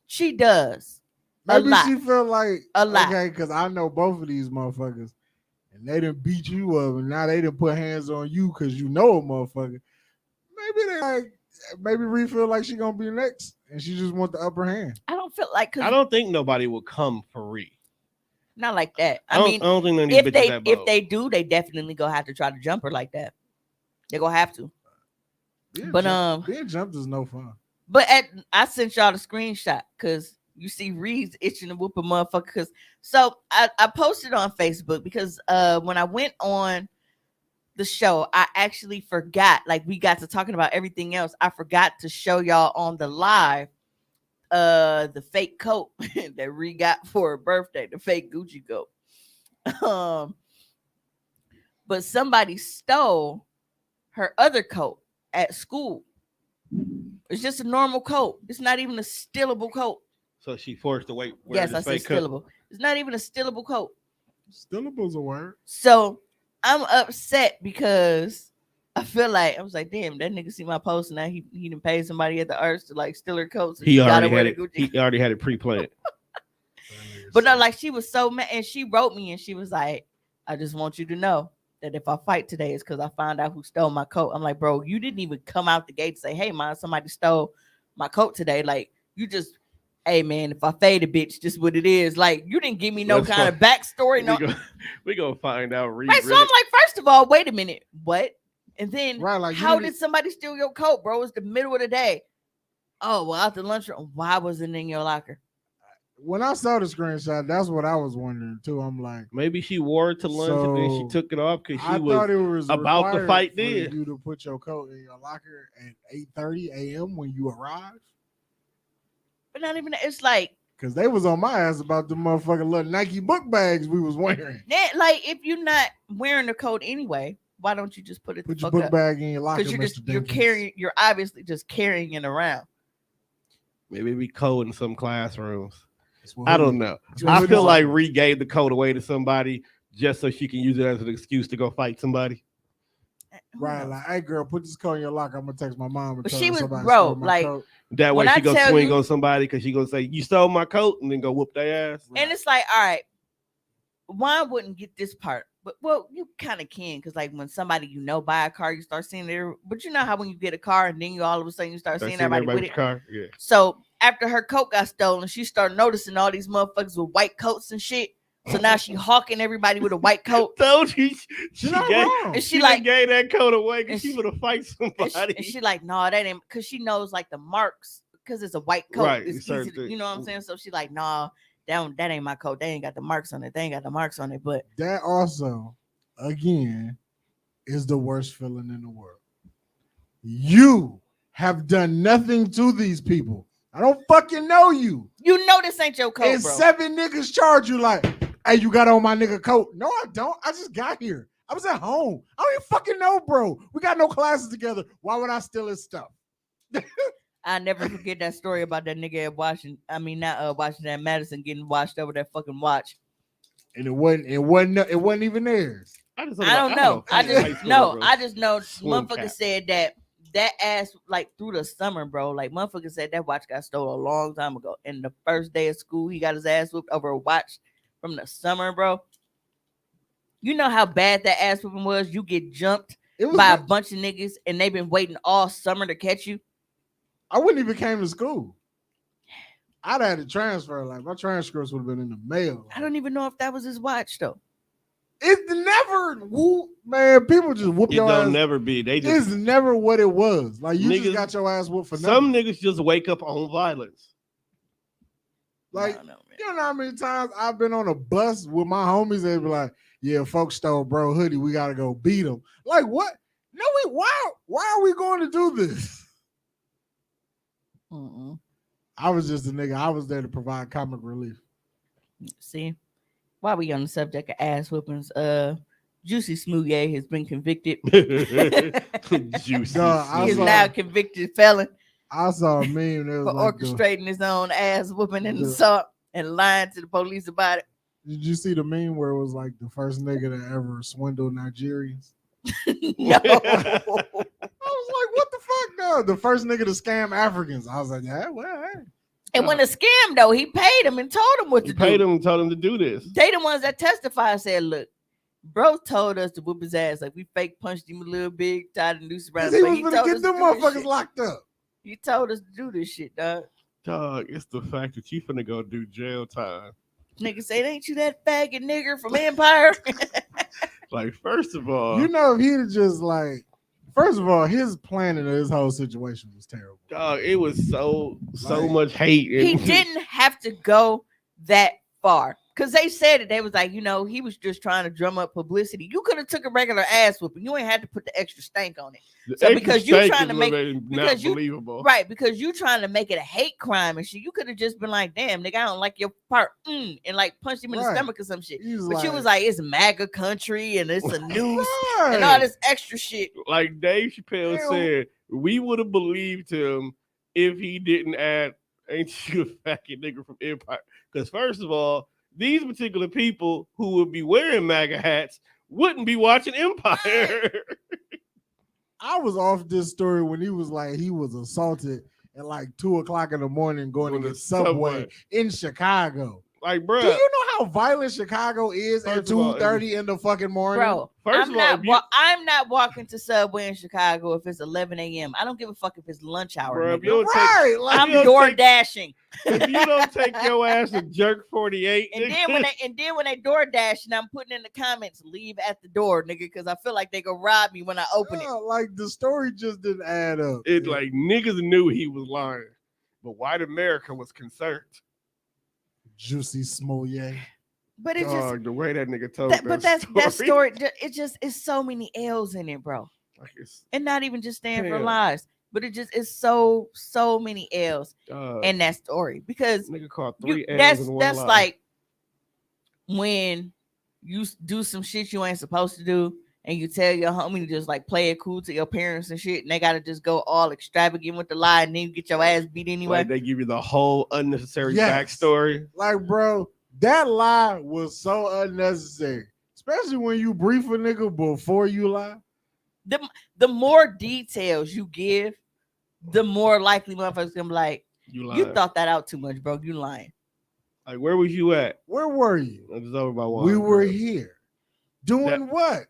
She does. Maybe she feel like a lot. Okay, because I know both of these motherfuckers, and they done beat you up, and now they done put hands on you because you know a motherfucker. Maybe Ree feel like she gonna be next, and she just want the upper hand. I don't feel like I don't think nobody will come for Ree. Not like that. I don't think none of these bitches that bold. If they do, they definitely gonna have to try to jump her like that. They're gonna have to. Being jumped is no fun. But I sent y'all the screenshot because you see Reed's itching to whoop a motherfucker. So I posted on Facebook because when I went on the show, I actually forgot. Like we got to talking about everything else. I forgot to show y'all on the live the fake coat that Reed got for her birthday, the fake Gucci coat. But somebody stole her other coat at school. It's just a normal coat. It's not even a stealable coat. So she forced to wear yes, this I said fake stealable. Coat. It's not even a stealable coat. Stealable's a word. So I'm upset because I feel like I was like, damn, that nigga see my post and now he done paid somebody at the arts to like steal her coats. He already had it pre-planned. But no, like she was so mad, and she wrote me and she was like, I just want you to know that if I fight today, it's because I found out who stole my coat. I'm like, bro, you didn't even come out the gate to say, hey, man, somebody stole my coat today. Like, you just, hey, man, if I fade a bitch, just what it is. Like, you didn't give me no kind of backstory. We gonna find out. Right, so I'm like, first of all, wait a minute. What? And then, like, how did somebody steal your coat, bro? It's the middle of the day. Oh, well, out the lunchroom. Why was it in your locker? When I saw the screenshot, that's what I was wondering too. I'm like, maybe she wore it to lunch and then she took it off because she was about to fight. Then you to put your coat in your locker at 8:30 a.m. when you arrive. But not even. It's like because they was on my ass about the motherfucking little Nike book bags we was wearing. Like if you're not wearing the coat anyway, why don't you just put your book bag in your locker? Because you're obviously just carrying it around. Maybe it be cold in some classrooms. I don't know. I feel like Ree gave the coat away to somebody just so she can use it as an excuse to go fight somebody. Right, like, hey girl, put this coat in your locker. I'm gonna text my mom. But she was, bro, like coat. That way she gonna swing on somebody because she gonna say you stole my coat and then go whoop their ass. And it's like, all right, Juan wouldn't get this part, but well, you kind of can because like when somebody buy a car, you start seeing it. But you know how when you get a car and then you all of a sudden you start seeing everybody with it. Car. Yeah. So after her coat got stolen, she started noticing all these motherfuckers with white coats and shit. So now she hawking everybody with a white coat. Told you she gave that coat away because she would have fight somebody. And she like, no, that ain't because she knows like the marks because it's a white coat. Right, it's easy to, you know what I'm saying? So she like, nah, that ain't my coat. They ain't got the marks on it. They ain't got the marks on it. But that also, again, is the worst feeling in the world. You have done nothing to these people. I don't fucking know you. You know this ain't your coat, and bro. 7 niggas charge you like, hey, you got on my nigga coat. No, I don't. I just got here. I was at home. I don't even fucking know, bro. We got no classes together. Why would I steal his stuff? I never forget that story about that nigga at Washington. I mean, not Washington, Madison getting washed over that fucking watch. And it wasn't even theirs. I just thought I about don't I had know. a high school No. bro, I just know swim motherfucker cap. said that ass like through the summer, bro. Like motherfucker said that watch got stolen a long time ago. And the first day of school, he got his ass whooped over a watch from the summer, bro. You know how bad that ass whooping was? You get jumped It was. by a bunch of niggas and they've been waiting all summer to catch you. I wouldn't even came to school. I'd had to transfer. Like my transcripts would have been in the mail. I don't even know if that was his watch though. It's never whoop, man. People just whoop It your don't ass. never be. They It's just never what it was. Like you Niggas- just got your ass whooped for some nothing. niggas just wake up on violence. Like I don't know, man. you know how many times I've been on a bus with my homies. They be like, "Yeah, folks stole bro hoodie. We gotta go beat them." Like what? No, why are we going to do this? Mm-mm. I was just a nigga. I was there to provide comic relief. See, while we on the subject of ass whoopings, Juicy Smoothie has been convicted. Juicy. Dog, I He is saw- now a convicted felon I saw a meme that for was like, orchestrating his own ass whooping and the- assault and lying to the police about it. did you see the meme where it was like the first nigga to ever swindle Nigerians? No. I was like, what the fuck? No, the first nigga to scam Africans. I was like, yeah, well, hey. And when a scam though, he paid him and told him what He to paid do. him and told him to do this. They the ones that testified said, look, bro told us to whoop his ass. Like we fake punched him a little bit, tied the noose around He him. was But gonna told get us them to do this motherfuckers shit. locked up. He told us to do this shit, dog. Dog, it's the fact that you finna go do jail time. Nigga said, ain't you that faggot nigger from Empire? Like, first of all, You know, if he'd have just like, first of all, his planning of this whole situation was terrible. dog, it was so Like, much hate. He didn't have to go that far. Because they said it. They was like, he was just trying to drum up publicity. You could have took a regular ass whooping. You ain't had to put the extra stank on it. The So extra because you stank trying is to what make- made it not because you- believable. Right, because you trying to make it a hate crime and shit. You could have just been like, damn, nigga, I don't like your part. And like punched him in the Right. stomach or some shit. He was But you was like, it's MAGA country and it's a noose and all this extra shit. Like Dave Chappelle Hell. said, we would have believed him if he didn't add, ain't you a faggot nigga from Empire? Because first of all, these particular people who would be wearing MAGA hats wouldn't be watching Empire. I was off this story when he was like, he was assaulted at like 2:00 in the morning going to On the get Subway Subway. in Chicago. Like, Do bro, you know how violent Chicago is at First of all, 2:30 in the fucking morning? Bro, First I'm of all, not if you- I'm not walking to Subway in Chicago if it's 11 a.m. I don't give a fuck if it's lunch hour. Bro, if nigga. you don't Right. Like, I'm you don't door take- dashing. if you don't take your ass to Jerk 48, And then when they door dash and I'm putting in the comments, leave at the door, nigga, because I feel like they gonna rob me when I open it. yeah, like the story just didn't add up. it like niggas knew he was lying, but white America was concerned. Juicy Smollett. But it's Dog, the way that nigga told that story. It just it's so many L's in it, bro, Like it's, and not even just stand for Damn. lies, but it just is so many L's in that story because nigga called 3 L's that's in one lie. like when you do some shit you ain't supposed to do. And you tell your homie to just like play it cool to your parents and shit, and they gotta just go all extravagant with the lie, and then you get your ass beat anyway. Like they give you the whole unnecessary Yes. backstory. Like, bro, that lie was so unnecessary. Especially when you brief a nigga before you lie. The more details you give, the more likely motherfuckers gonna be like, You you lying. thought that out too much, bro. You lying. Like where was you at? Where were you? It was over by one. We were here. Doing what?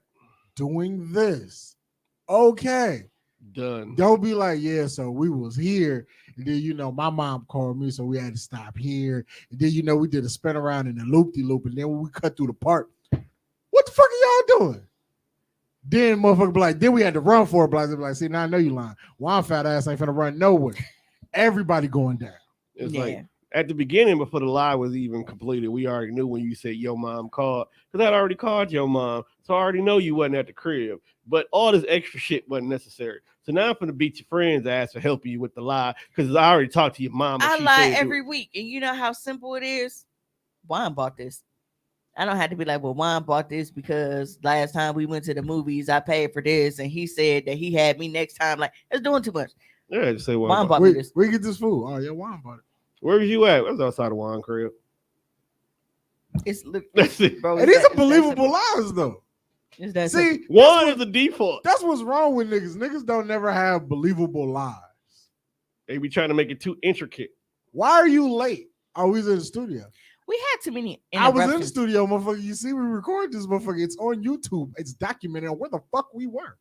Doing this. Okay. Done. Don't be like, yeah, so we was here. And then, my mom called me, so we had to stop here. And then, we did a spin around in the loop-de-loop. And then when we cut through the park, what the fuck are y'all doing? Then motherfucker be like, then we had to run for it. But be like, see, now I know you lying. Well, I'm fat ass ain't finna run nowhere. Everybody going down. It's Yeah. like at the beginning, before the lie was even completed, we already knew when you said your mom called, because I'd already called your mom, so I already know you wasn't at the crib. But all this extra shit wasn't necessary. So now I'm gonna beat your friend's ass for helping you with the lie, because I already talked to your mom. and I she lie said every week, and you know how simple it is. Juan bought this. I don't have to be like, well, Juan bought this because last time we went to the movies, I paid for this, and he said that he had me next time. Like, it's doing too much. Yeah, just say Juan one. bought me We this. we get this food. Oh yeah, wine bought it. Where was you at? I was outside of Juan crib. That's it. Bro. And It's these that, are it's that believable simple. lies though. It's that See, simple. One is the default. that's what's wrong with niggas. Niggas don't never have believable lies. They be trying to make it too intricate. Why are you late? Oh, we was in the studio. We had too many I was in the interruptions. studio, motherfucker. You see, we record this motherfucker. It's on YouTube. It's documented on where the fuck we were.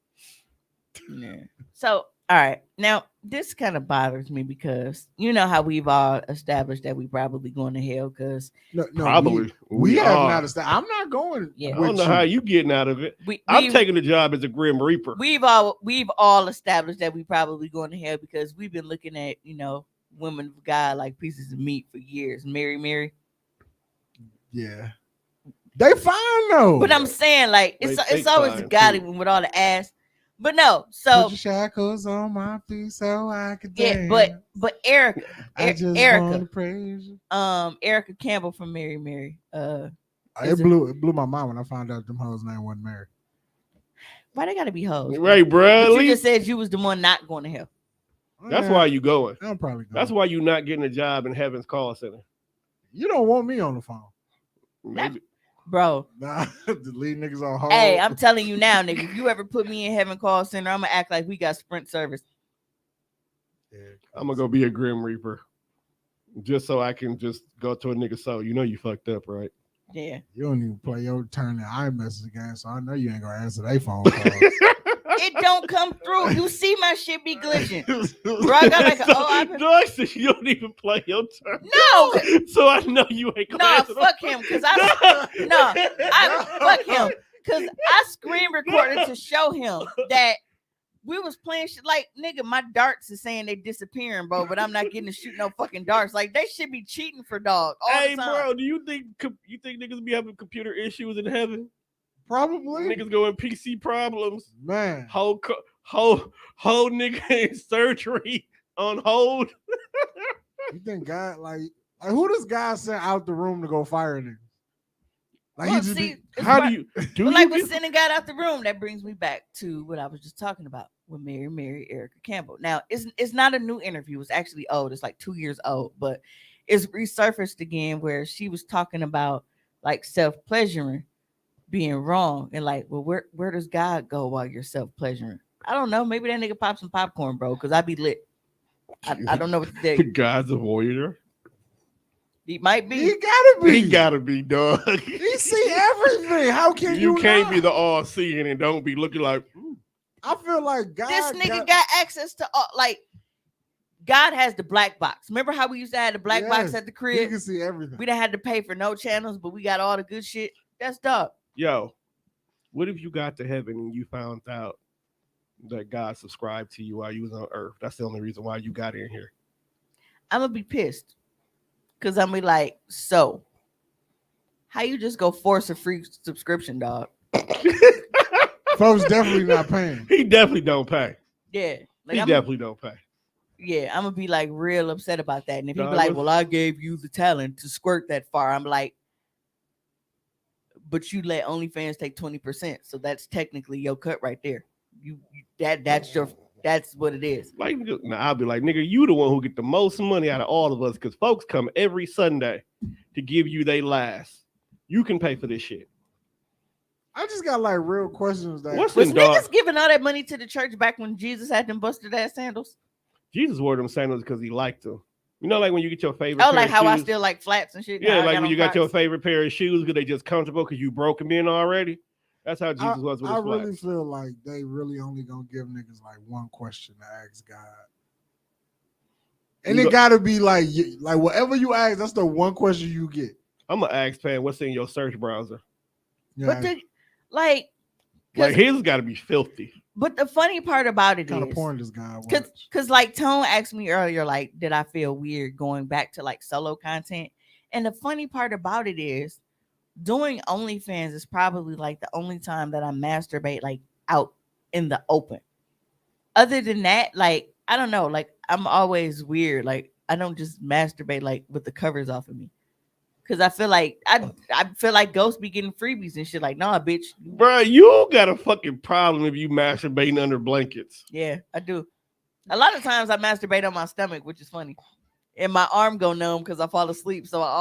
Yeah. So, all right. Now, this kind of bothers me because you know how we've all established that we probably going to hell because No, Probably. we have are. not established. I'm not going. Yeah. I with don't know how you getting out of it. I'm we've, taking the job as a Grim Reaper. we've all established that we probably going to hell because we've been looking at, women of God like pieces of meat for years. Mary. Yeah, they fine though. But I'm saying like They it's always the fine, God too. even with all the ass. But no, Put so your shackles on my feet so I can yeah, dance. but Erica, I just want to Erica, praise you. Erica Campbell from Mary. It blew my mind when I found out them hoes' name wasn't Mary. Why they gotta be hoes? Right, bro. But you just said you was the one not going to hell. That's why you going. I'm probably going. That's why you not getting a job in Heaven's Call Center. You don't want me on the phone. Maybe. Bro, Nah, the lead niggas on hold. hey, I'm telling you now, nigga. If you ever put me in Heaven Call Center, I'm gonna act like we got Sprint service. Yeah. I'm gonna go be a Grim Reaper. Just so I can just go to a nigga so you know you fucked up, right? Yeah. You don't even play your turn in iMessage again, so I know you ain't gonna answer their phone calls. It don't come through. You see my shit be glitching. Bro, I got like No, I said you don't even play your turn. No. So I know you ain't gonna Nah, answer fuck him. Cause fuck him. Cause I screen recorded to show him that we was playing shit like nigga, my darts is saying they disappearing, bro, but I'm not getting to shoot no fucking darts. Like they should be cheating for dog all Hey, the time. bro, do you think niggas be having computer issues in heaven? Probably. Niggas going PC problems. Man. Whole nigga in surgery on hold. You think God like who does God send out the room to go fire niggas? Like Well, he just see, it's How right- do you But like you when Sin got out the room, that brings me back to what I was just talking about with Mary Erica Campbell. Now, it's not a new interview. It's actually old. It's like 2 years old, but it's resurfaced again where she was talking about like self-pleasuring being wrong and like, well, where does God go while you're self-pleasuring? I don't know. Maybe that nigga pop some popcorn, bro, because I be lit. I don't know what to do. God's a voyeur. He might be. He gotta be. He gotta be, dog. He see everything. How can You can't not? be the all-seeing and don't be looking like I feel like God. This nigga got access to all, like God has the black box. Remember how we used to have the black box Yes, at the He crib? can see everything. We didn't have to pay for no channels, but we got all the good shit. That's dope. yo, what if you got to heaven and you found out that God subscribed to you while you was on earth? That's the only reason why you got in here. I'm gonna be pissed. Cause I'm be like, so how you just go force a free subscription, dog? Folks definitely not paying. He definitely don't pay. Yeah. Like He I'm, definitely don't pay. yeah, I'm gonna be like real upset about that. And if he be Dog, like, what's- well, I gave you the talent to squirt that far, I'm like, but you let OnlyFans take 20%. So that's technically your cut right there. That's what it is. Like, I'll be like, nigga, you the one who get the most money out of all of us because folks come every Sunday to give you they last. You can pay for this shit. I just got like real questions that What's Was in dog? niggas giving all that money to the church back when Jesus had them busted ass sandals? Jesus wore them sandals because he liked them. You know, like when you get your favorite. Oh, pair like of how I shoes? still like flats and shit. Yeah, Now I like when on you got your Crocs. favorite pair of shoes because they just comfortable because you broke them in already. That's how Jesus was with I his flats. really feel like they really only gonna give niggas like one question to ask God. And You it go- gotta be like whatever you ask, that's the one question you get. I'm gonna ask Pan, what's in your search browser? Yeah, But the like, Like 'cause- his got to be filthy. but the funny part about it kind of is, porn this guy watch. cause like Tone asked me earlier, like, did I feel weird going back to like solo content? And the funny part about it is, doing OnlyFans is probably like the only time that I masturbate like out in the open. Other than that, like I don't know, like I'm always weird. Like I don't just masturbate like with the covers off of me. Cause I feel like I feel like ghosts be getting freebies and shit. Like, nah, bitch. Bro, you got a fucking problem if you masturbating under blankets. Yeah, I do. A lot of times I masturbate on my stomach, which is funny. And my arm go numb because I fall asleep. So I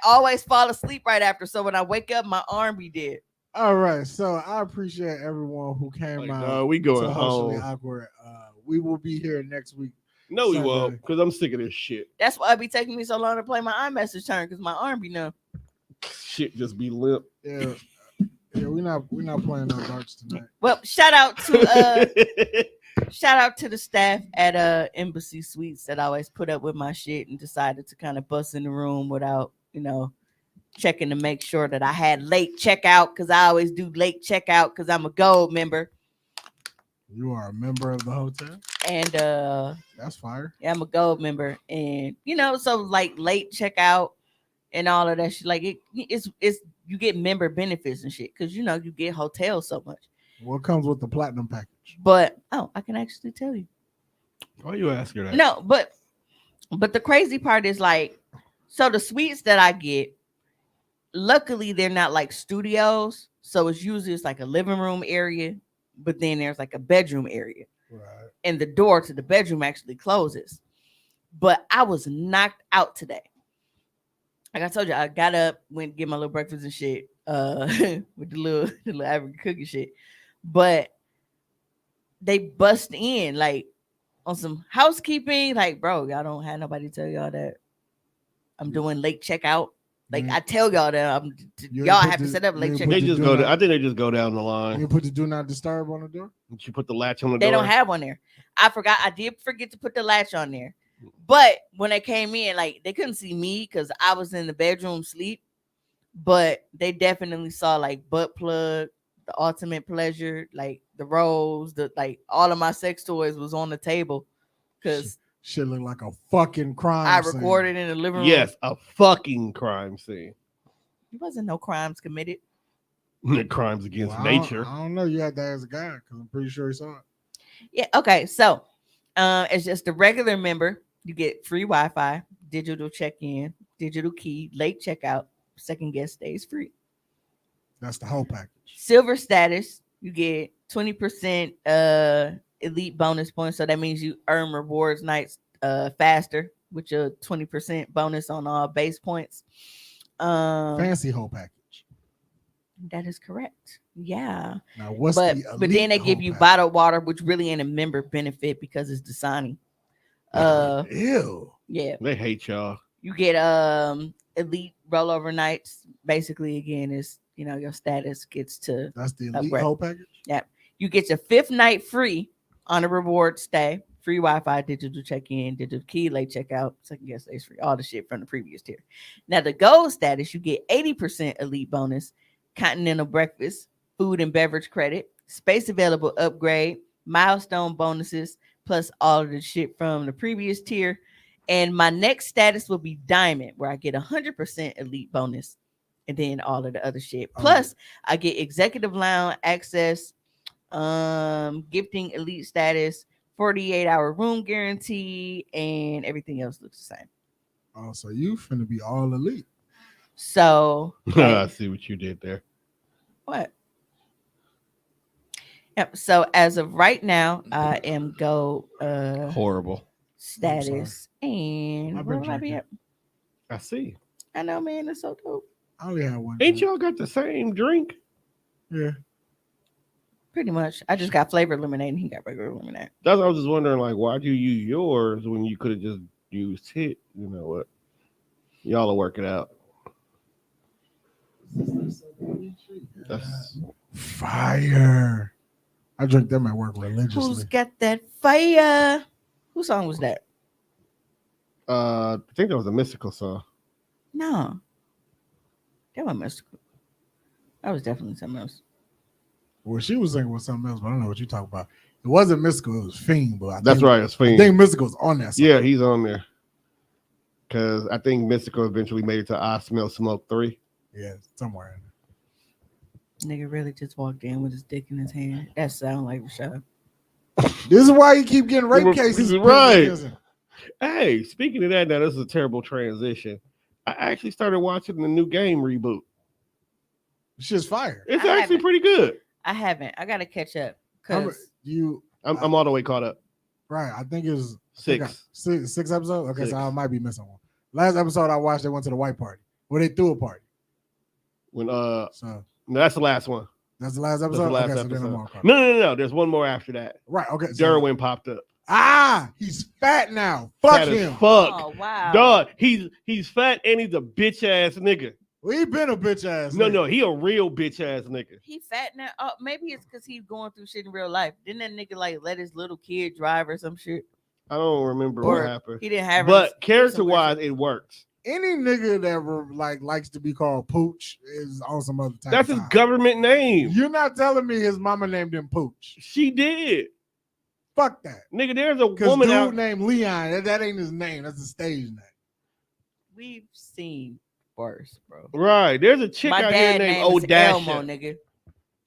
always fall asleep right after. So when I wake up, my arm be dead. All right, so I appreciate everyone who came Like, out we to going Socially home. Awkward. We will be here next week. No, we won't, Sunday. because I'm sick of this shit. That's why it be taking me so long to play my iMessage turn because my arm be numb. Shit just be limp. Yeah, we're not playing no darts tonight. Well, shout out to the staff at Embassy Suites that always put up with my shit and decided to kind of bust in the room without, checking to make sure that I had late checkout because I always do late checkout because I'm a gold member. You are a member of the hotel. And That's fire. yeah, I'm a gold member, and so like late checkout and all of that shit, like it's you get member benefits and shit because you get hotels so much. What comes with the platinum package? But I can actually tell you. Why you ask her that? No, but the crazy part is like, so the suites that I get, luckily they're not like studios, so it's like a living room area, but then there's like a bedroom area. Right. And the door to the bedroom actually closes. But I was knocked out today. Like I told you, I got up, went to get my little breakfast and shit, with the little African cookie shit. But they bust in like on some housekeeping. Like, bro, y'all don't have nobody tell y'all that I'm doing late checkout. Like I tell y'all that y'all have to set up late checkout. They just go. I think they just go down the line. You put the do not disturb on the door. You put the latch on the door. They don't have one there. I did forget to put the latch on there. But when they came in, like they couldn't see me because I was in the bedroom sleep. But they definitely saw like butt plug, the ultimate pleasure, like the rose, like all of my sex toys was on the table because shit looked like a fucking crime. I recorded in the living room. Yes, a fucking crime scene. There wasn't no crimes committed. Crimes against Well, nature. I don't know. You had to ask a guy because I'm pretty sure he saw it. Yeah. Okay. So, it's just a regular member. You get free Wi-Fi, digital check-in, digital key, late checkout, second guest stays free. That's the whole package. Silver status, you get 20% elite bonus points. So that means you earn rewards nights faster with your 20% bonus on all base points. Fancy whole package. That is correct. Yeah. Now what's but the then they give you package? bottled water, which really ain't a member benefit because it's Dasani. Ew. Yeah. They hate y'all. You get elite rollover nights. Basically, again, is your status gets to That's the elite upgrade. whole package. Yeah. You get your 5th night free on a reward stay, free Wi-Fi, digital check-in, digital key, late checkout, second guest stays free, all the shit from the previous tier. Now the gold status, you get 80% elite bonus, continental breakfast, food and beverage credit, space available upgrade, milestone bonuses, plus all of the shit from the previous tier. And my next status will be diamond, where I get 100% elite bonus, and then all of the other shit. Plus, I get executive lounge access, gifting elite status, 48-hour room guarantee, and everything else looks the same. Oh, so you finna be all elite. So I see what you did there. What? Yep. So as of right now, I am gold Horrible status, and I've where been would I be drinking. at? I see. I know, man. It's so dope. I only had one. Ain't drink. y'all got the same drink? Yeah. Pretty much. I just got flavored lemonade, and he got regular lemonade. That's what I was just wondering, like, why'd you use yours when you could have just used it? You know what? Y'all will work it out. That's Fire. I drink them at work religiously. Who's got that fire? Whose song was that? I think that was a mystical song. No, that wasn't mystical. That was definitely something else. Well, she was singing with something else, but I don't know what you talk about. It wasn't Mystical, it was Fiend. But That's right, it's I Fiend. think Mystical's on that song. Yeah, he's on there. Because I think Mystical eventually made it to I Smell Smoke 3. Yeah, somewhere in there. Nigga really just walked in with his dick in his hand. That sound like Rashad. This is why you keep getting rape cases. Right. Hey, speaking of that, now this is a terrible transition. I actually started watching the new game reboot. Shit's fire. It's I actually haven't. pretty good. I haven't. I gotta catch up. I'm, Cause you, I'm all the way caught up. Right. I think it's Six. six episodes. Okay, Six. so I might be missing one. Last episode I watched, they went to the white party. Well, they threw a party. When So no, that's the last one. that's the last That's episode. the last Okay, episode. so then I'm all caught up. No. There's one more after that. Right. Okay. So, Derwin popped up. he's fat now. Fuck Fat as him. fuck. Oh wow. Dog, he's fat and he's a bitch ass nigga. Well, he been a bitch ass. No, he a real bitch ass nigga. He fat now. Oh, maybe it's because he's going through shit in real life. Didn't that nigga like let his little kid drive or some shit? I don't remember Or what happened. he didn't have. But character wise, it works. Any nigga that likes to be called Pooch is on some other type. That's of his time. government name. You're not telling me his mama named him Pooch. She did. Fuck that. Nigga, there's a Because woman dude out. named Leon, that ain't his name. That's a stage name. We've seen worse, bro. Right. There's a chick My out here dad named name is Elmo, Odasha.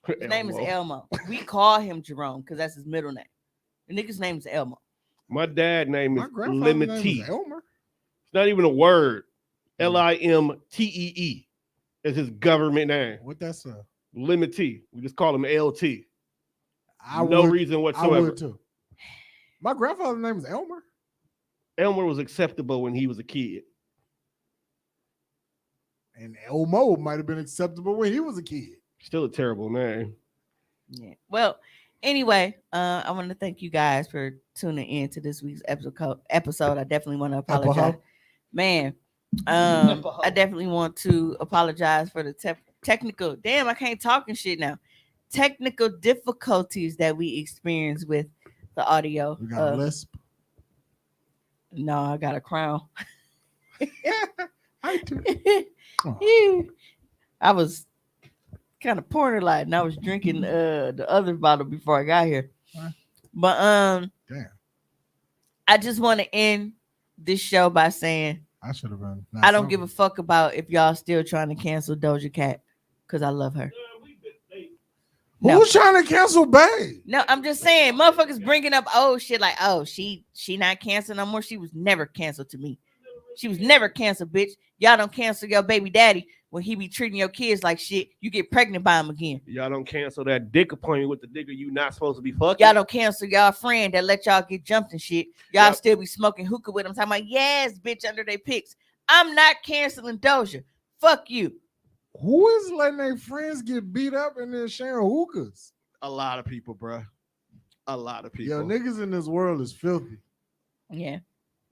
nigga. His name is Elmo. We call him Jerome because that's his middle name. The nigga's name is Elmo. My dad name is My grandfather's name Limitee. is Elmer. It's not even a word. Limetee is his government name. What that's Limitee. We just call him LT. I No would, reason I whatsoever. would too. My grandfather's name is Elmer. Elmer was acceptable when he was a kid. And Elmo might have been acceptable when he was a kid. Still a terrible name. Yeah. Well, anyway, I want to thank you guys for tuning in to this week's episode. I definitely want to apologize. Man, I definitely want to apologize for the technical. Damn, I can't talk and shit now. Technical difficulties that we experienced with the audio. We got a lisp. No, I got a crown. I do. I was kind of borderline and I was drinking the other bottle before I got here. But damn. I just want to end this show by saying I should have been. I don't give a fuck about if y'all still trying to cancel Doja Cat because I love her. No. Who's trying to cancel Bae? No, I'm just saying, motherfuckers bringing up old shit like, oh, she not canceled no more. She was never canceled to me. She was never canceled, bitch. Y'all don't cancel your baby daddy when he be treating your kids like shit. You get pregnant by him again. Y'all don't cancel that dick appointment with the nigga you not supposed to be fucking. Y'all don't cancel y'all friend that let y'all get jumped and shit. Y'all Yep. still be smoking hookah with them. Talking about, yes, bitch, under their pics. I'm not canceling Doja. Fuck you. Who is letting their friends get beat up and then sharing hookahs? A lot of people, bruh. A lot of people. Yo, niggas in this world is filthy. Yeah.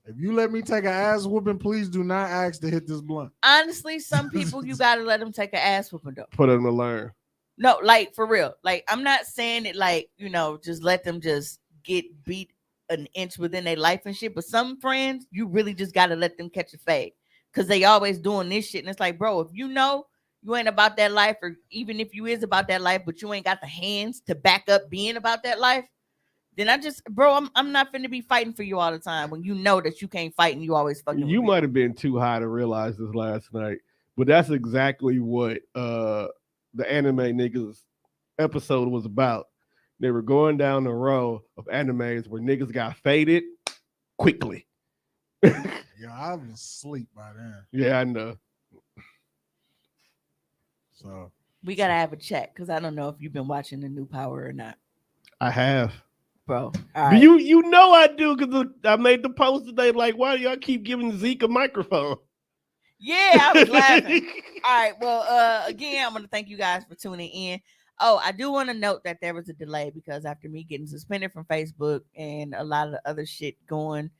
If you let me take an ass whooping, please do not ask to hit this blunt. Honestly, some people you gotta let them take an ass whooping though. Put them to learn. No, like for real. Like I'm not saying it like, you know, just let them just get beat an inch within their life and shit. But some friends, you really just gotta let them catch a fade. Cause they always doing this shit. And it's like, bro, if you know you ain't about that life, or even if you is about that life, but you ain't got the hands to back up being about that life, then I'm not finna be fighting for you all the time when you know that you can't fight and you always fucking. You might have been too high to realize this last night, but that's exactly what the anime niggas episode was about. They were going down the row of animes where niggas got faded quickly. Yeah, I was asleep by then. Yeah, I know. So We gotta have a chat because I don't know if you've been watching the new Power or not, I have. bro. Do All right. you know I do because I made the post today. Like, why do y'all keep giving Zeke a microphone? Yeah, I was laughing. All right. Well, again, I'm gonna thank you guys for tuning in. Oh, I do want to note that there was a delay because after me getting suspended from Facebook and a lot of the other shit going,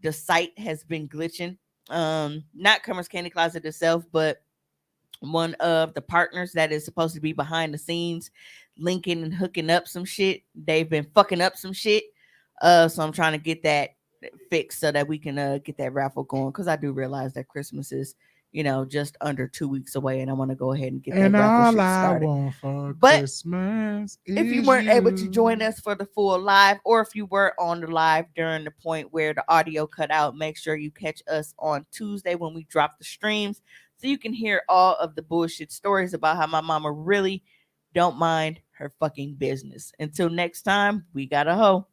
the site has been glitching. Not Commerce Candy Closet itself, but one of the partners that is supposed to be behind the scenes, linking and hooking up some shit. They've been fucking up some shit. So I'm trying to get that fixed so that we can get that raffle going because I do realize that Christmas is, you know, just under 2 weeks away, and I want to go ahead and get that raffle shit started. want for But Christmas if you weren't able to join us for the full live, or if you were on the live during the point where the audio cut out, make sure you catch us on Tuesday when we drop the streams so you can hear all of the bullshit stories about how my mama really don't mind her fucking business. Until next time, we got a hoe.